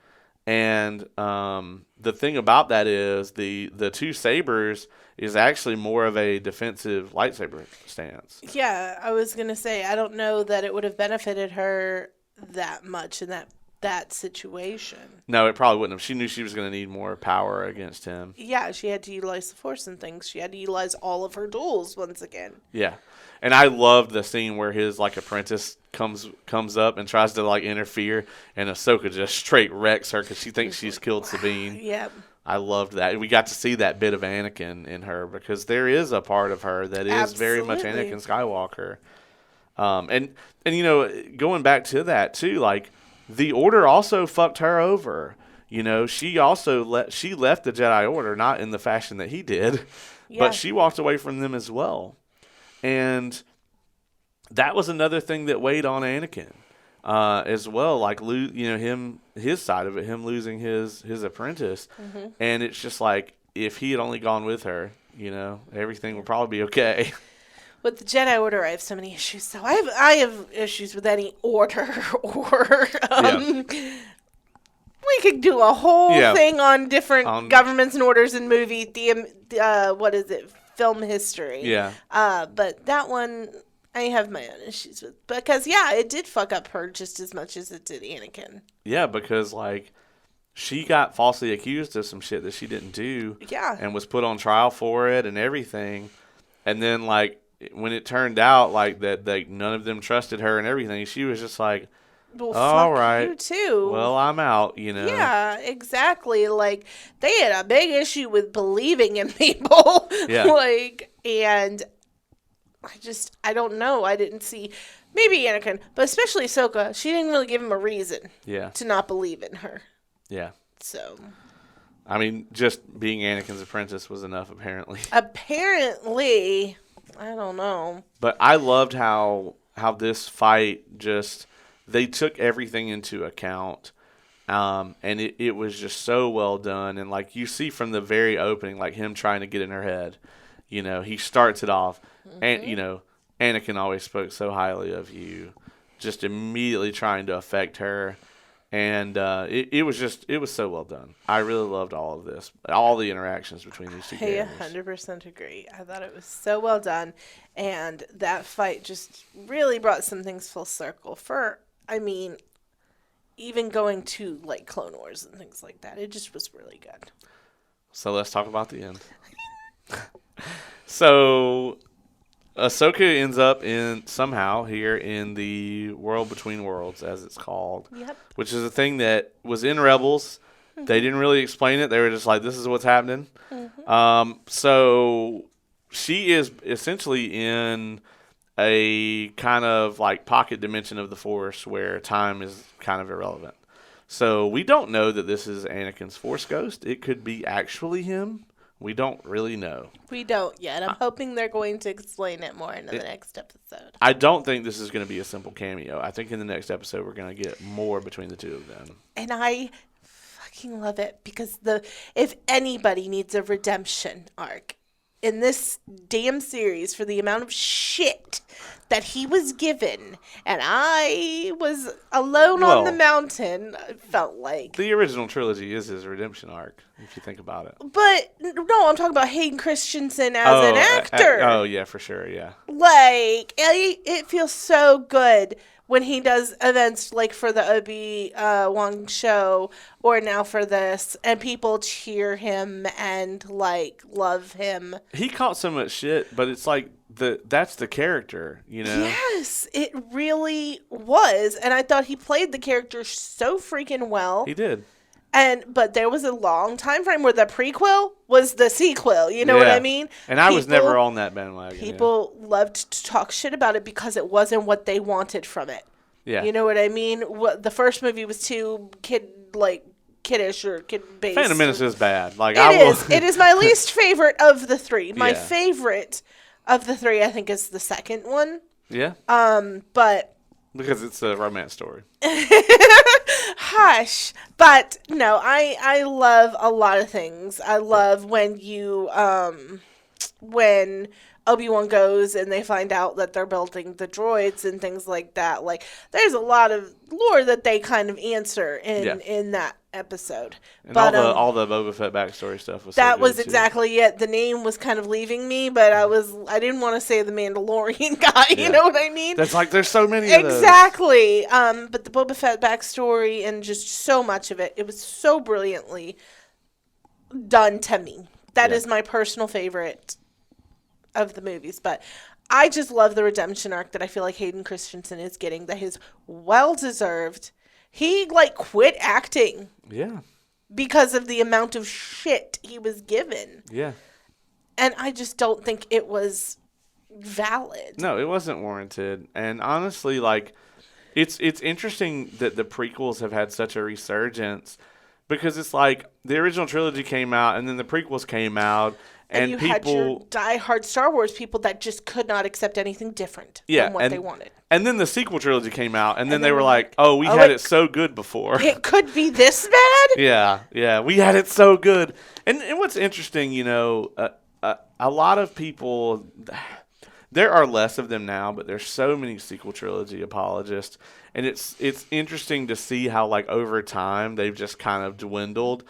And the thing about that is the two sabers is actually more of a defensive lightsaber stance. Yeah, I was going to say, I don't know that it would have benefited her that much in that situation. No, it probably wouldn't have. She knew she was going to need more power against him. Yeah, she had to utilize the Force and things. She had to utilize all of her tools once again. Yeah. And I loved the scene where his, like, apprentice comes up and tries to, like, interfere, and Ahsoka just straight wrecks her because she thinks she's killed Sabine. Yep. I loved that. We got to see that bit of Anakin in her, because there is a part of her that is very much Anakin Skywalker. And you know, going back to that too, like, the Order also fucked her over. You know, she left the Jedi Order, not in the fashion that he did, but she walked away from them as well. And that was another thing that weighed on Anakin, as well. Like his side of it, him losing his apprentice, and it's just like if he had only gone with her, everything would probably be okay. With the Jedi Order, I have so many issues. So I have issues with any order or we could do a whole thing on different governments and orders in movie what is it? Film history. Yeah. But that one I have my own issues with because it did fuck up her just as much as it did Anakin. Yeah, because like she got falsely accused of some shit that she didn't do. Yeah. And was put on trial for it and everything. And then like when it turned out like that none of them trusted her and everything, she was just like, well, all fuck right, you too. Well, I'm out, Yeah, exactly. Like they had a big issue with believing in people. Yeah. And I don't know. I didn't see maybe Anakin, but especially Ahsoka. She didn't really give him a reason. To not believe in her. Yeah. So. I mean, just being Anakin's apprentice was enough, apparently. Apparently. I don't know. But I loved how this fight just, they took everything into account. And it was just so well done. And like you see from the very opening, like him trying to get in her head, he starts it off. And, Anakin always spoke so highly of you, just immediately trying to affect her. And it was so well done. I really loved all of this, all the interactions between these two characters. I 100% agree. I thought it was so well done, and that fight just really brought some things full circle. Even going to like Clone Wars and things like that, it just was really good. So let's talk about the end. So Ahsoka ends up somehow here in the World Between Worlds, as it's called. Yep. Which is a thing that was in Rebels. Mm-hmm. They didn't really explain it. They were just like, this is what's happening. Mm-hmm. So she is essentially in a kind of like pocket dimension of the Force where time is kind of irrelevant. So we don't know that this is Anakin's Force ghost. It could be actually him. We don't really know. We don't yet. I'm hoping they're going to explain it more in the next episode. I don't think this is going to be a simple cameo. I think in the next episode we're going to get more between the two of them. And I fucking love it because if anybody needs a redemption arc in this damn series for the amount of shit that he was given, and I was alone on the mountain, I felt like. The original trilogy is his redemption arc, if you think about it. But, no, I'm talking about Hayden Christensen as an actor. Yeah, for sure, yeah. Like, it feels so good when he does events like for the Obi-Wan show or now for this, and people cheer him and, like, love him. He caught so much shit, but it's like, that's the character, Yes, it really was. And I thought he played the character so freaking well. He did. But there was a long time frame where the prequel was the sequel. You know what I mean? And I was never on that bandwagon. People loved to talk shit about it because it wasn't what they wanted from it. Yeah. You know what I mean? The first movie was too kiddish or kid-based. Phantom Menace is bad. Like It is my least favorite of the three. My favorite of the three, I think, is the second one. Yeah. But because it's a romance story. Hush. But no, I love a lot of things. I love when when Obi-Wan goes and they find out that they're building the droids and things like that. Like, there's a lot of lore that they kind of answer in that episode. And but all the Boba Fett backstory stuff was that so was good exactly it. The name was kind of leaving me, but I didn't want to say the Mandalorian guy. You know what I mean? That's like there's so many of those. Exactly. But the Boba Fett backstory and just so much of it was so brilliantly done to me. That is my personal favorite of the movies. But I just love the redemption arc that I feel like Hayden Christensen is getting. That is well deserved. He quit acting. Yeah. Because of the amount of shit he was given. Yeah. And I just don't think it was valid. No, it wasn't warranted. And honestly, it's interesting that the prequels have had such a resurgence because it's like the original trilogy came out and then the prequels came out And you had your diehard Star Wars people that just could not accept anything different from what they wanted. And then the sequel trilogy came out, and then they were like, "Oh, we had it so good before. It could be this bad." Yeah, we had it so good. And what's interesting, a lot of people, there are less of them now, but there's so many sequel trilogy apologists, and it's interesting to see how like over time they've just kind of dwindled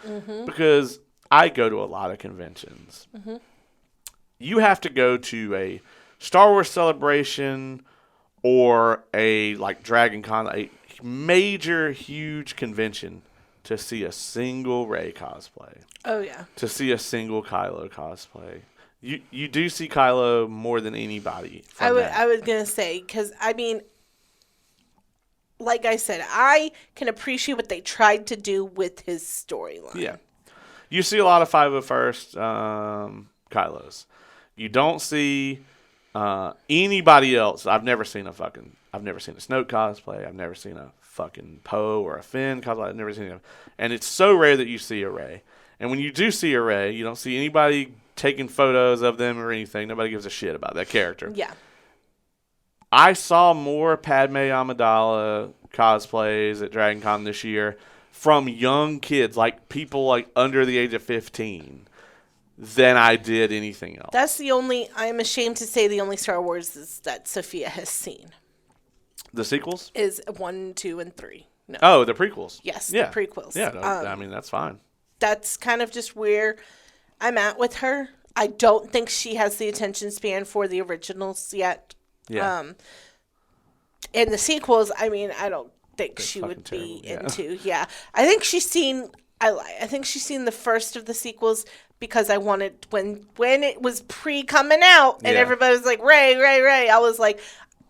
because I go to a lot of conventions. You have to go to a Star Wars Celebration or a like Dragon Con, a major, huge convention to see a single Rey cosplay. Oh, yeah. To see a single Kylo cosplay. You do see Kylo more than anybody. I was going to say, because, I mean, like I said, I can appreciate what they tried to do with his storyline. Yeah. You see a lot of 501st Kylos. You don't see anybody else. I've never seen a Snoke cosplay. I've never seen a fucking Poe or a Finn cosplay. I've never seen them. And it's so rare that you see a Rey. And when you do see a Rey, you don't see anybody taking photos of them or anything. Nobody gives a shit about that character. Yeah. I saw more Padme Amidala cosplays at Dragon Con this year from young kids, like people like under the age of 15, than I did anything else. That's I'm ashamed to say the only Star Wars is that Sophia has seen. The sequels? Is 1, 2, and 3. No. Oh, the prequels. Yes, the prequels. Yeah, I mean, that's fine. That's kind of just where I'm at with her. I don't think she has the attention span for the originals yet. Yeah. And the sequels, I mean, I don't think she would be into. Yeah. I think she's seen the first of the sequels because I wanted when it was coming out and everybody was like, Rey. I was like,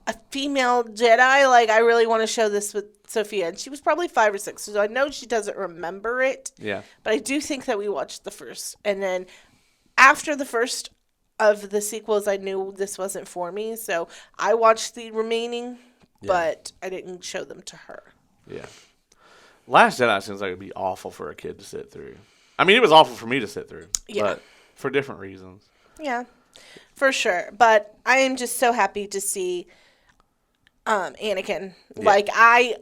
a female Jedi, like I really want to show this with Sophia. And she was probably 5 or 6, so I know she doesn't remember it. Yeah. But I do think that we watched the first. And then after the first of the sequels, I knew this wasn't for me. So I watched the remaining, but I didn't show them to her. Yeah. Last Jedi seems like it would be awful for a kid to sit through. I mean, it was awful for me to sit through. Yeah. But for different reasons. Yeah, for sure. But I am just so happy to see Anakin. Yeah. Like, I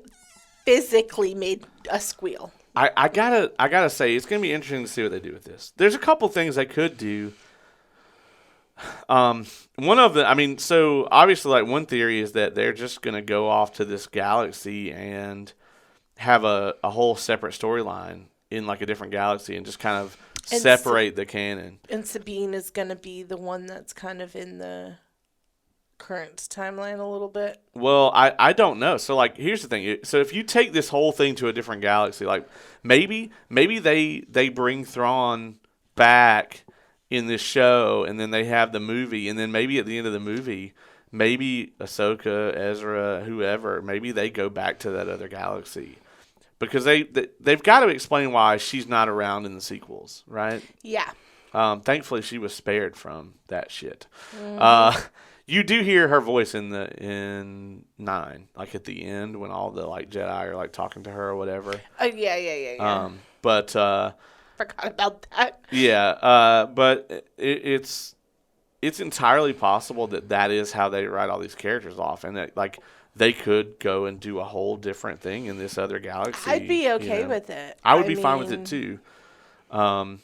physically made a squeal. I gotta say, it's gonna be interesting to see what they do with this. There's a couple things they could do. One of the, I mean, so obviously, like one theory is that they're just gonna go off to this galaxy and have a whole separate storyline in like a different galaxy and just kind of separate the canon. And Sabine is gonna be the one that's kind of in the current timeline a little bit. Well, I don't know. So like, here's the thing. So if you take this whole thing to a different galaxy, like maybe they bring Thrawn back in this show, and then they have the movie, and then maybe at the end of the movie, maybe Ahsoka, Ezra, whoever, maybe they go back to that other galaxy. Because they've got to explain why she's not around in the sequels, right? Yeah. Thankfully, she was spared from that shit. You do hear her voice in 9, like at the end when all the like Jedi are like talking to her or whatever. Oh yeah. But forgot about that. Yeah. But it's entirely possible that is how they write all these characters off, and that like they could go and do a whole different thing in this other galaxy. I'd be okay with it. I would be fine with it too. To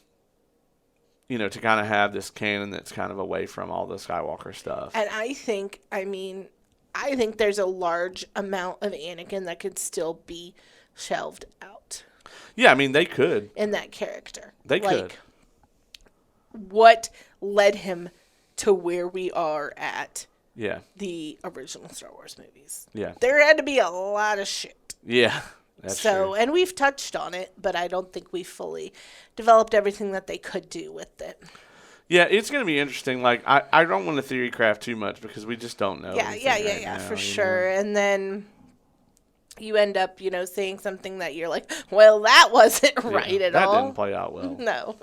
kind of have this canon that's kind of away from all the Skywalker stuff. And I think there's a large amount of Anakin that could still be shelved out. Yeah, I mean, they could. In that character. They could. What led him to where we are at the original Star Wars movies. Yeah. There had to be a lot of shit. Yeah. That's true. And we've touched on it, but I don't think we fully developed everything that they could do with it. Yeah, it's going to be interesting. Like, I don't want to theory craft too much because we just don't know. Yeah, for sure. And then you end up, saying something that you're like, well, that wasn't right at all. That didn't play out well. No.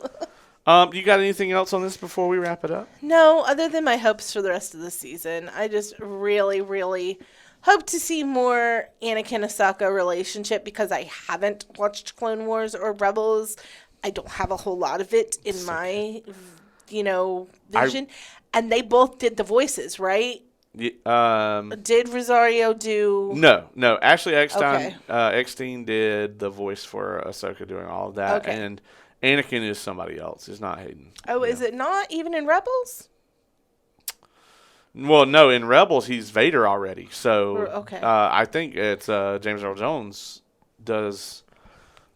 You got anything else on this before we wrap it up? No, other than my hopes for the rest of the season. I just really, really hope to see more Anakin-Ahsoka relationship because I haven't watched Clone Wars or Rebels. I don't have a whole lot of it in my Vision, and they both did the voices, right? Did Rosario do? No. Ashley Okay. Eckstein did the voice for Ahsoka, doing all of that, Okay. and Anakin is somebody else. It's not Hayden. Oh, is it not even in Rebels? Well, no. In Rebels, he's Vader already. So Okay. I think it's James Earl Jones does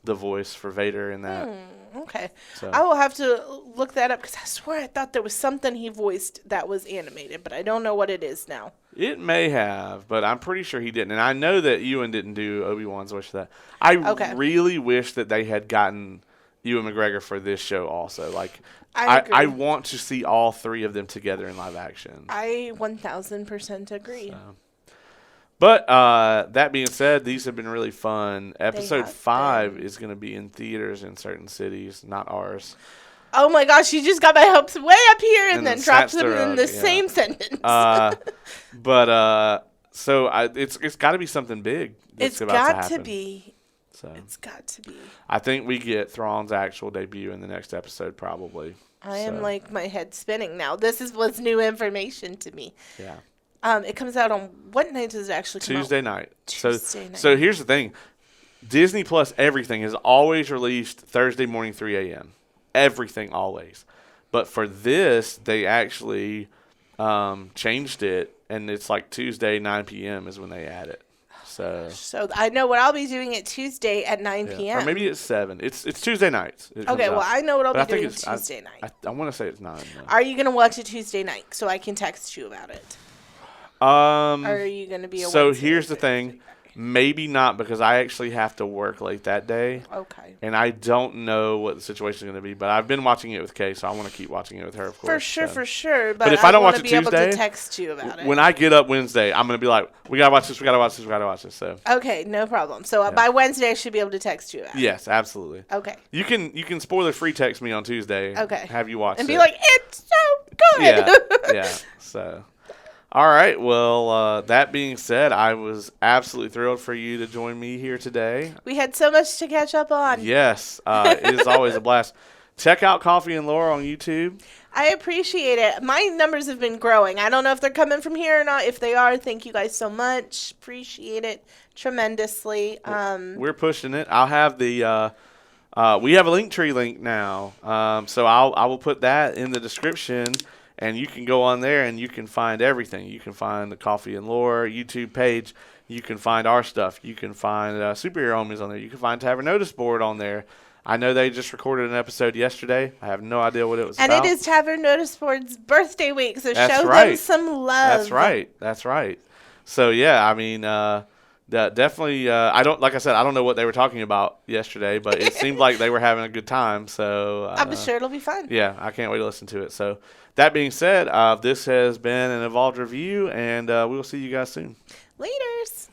the voice for Vader in that. Okay. So. I will have to look that up because I swear I thought there was something he voiced that was animated, but I don't know what it is now. It may have, but I'm pretty sure he didn't. And I know that Ewan didn't do Obi-Wan's voice for that. I really wish that they had gotten Ewan McGregor for this show also. Like, I want to see all three of them together in live action. I 1,000% agree. So. But that being said, these have been really fun. Episode 5 is going to be in theaters in certain cities, not ours. Oh my gosh, you just got my hopes way up here and then dropped them in the same sentence. So it's got to be something big that's about to happen. It's got to be. So it's got to be. I think we get Thrawn's actual debut in the next episode, probably. I am like, my head spinning now. This was new information to me. Yeah. It comes out on what night does it actually come Tuesday out? night. Tuesday night. So here's the thing. Disney Plus everything is always released Thursday morning 3 a.m. Everything always. But for this, they actually changed it, and it's like Tuesday 9 p.m. is when they add it. So I know what I'll be doing at Tuesday at 9 p.m. Or maybe it's 7. It's Tuesday nights. Okay, well, I know what I'll be doing Tuesday night. I want to say it's 9. Are you going to watch it Tuesday night so I can text you about it? Or are you going to be a So here's the thing. Maybe not, because I actually have to work late that day. Okay. And I don't know what the situation is going to be, but I've been watching it with Kay, so I want to keep watching it with her, of course. For sure. But if I don't watch it Tuesday, able to text you about it. When I get up Wednesday, I'm going to be like, we got to watch this, we got to watch this, we got to watch this. So. Okay, no problem. So by Wednesday, I should be able to text you about it. Yes, absolutely. Okay. You can spoiler-free text me on Tuesday. Okay. Have you watch it. And be like, it's so good. Yeah. So. All right. Well, that being said, I was absolutely thrilled for you to join me here today. We had so much to catch up on. Yes. It is always a blast. Check out Coffee and Laura on YouTube. I appreciate it. My numbers have been growing. I don't know if they're coming from here or not. If they are, thank you guys so much. Appreciate it tremendously. We're pushing it. I'll have the we have a Linktree link now. So I will put that in the description. And you can go on there and you can find everything. You can find the Coffee and Lore YouTube page. You can find our stuff. You can find Superhero Homies on there. You can find Tavern Notice Board on there. I know they just recorded an episode yesterday. I have no idea what it was about. And it is Tavern Notice Board's birthday week, so show them some love. That's right. So, yeah, I mean, definitely, I don't know what they were talking about yesterday, but it seemed like they were having a good time. So I'm sure it'll be fun. Yeah, I can't wait to listen to it. So that being said, this has been an Evolved Review, and we will see you guys soon. Laters.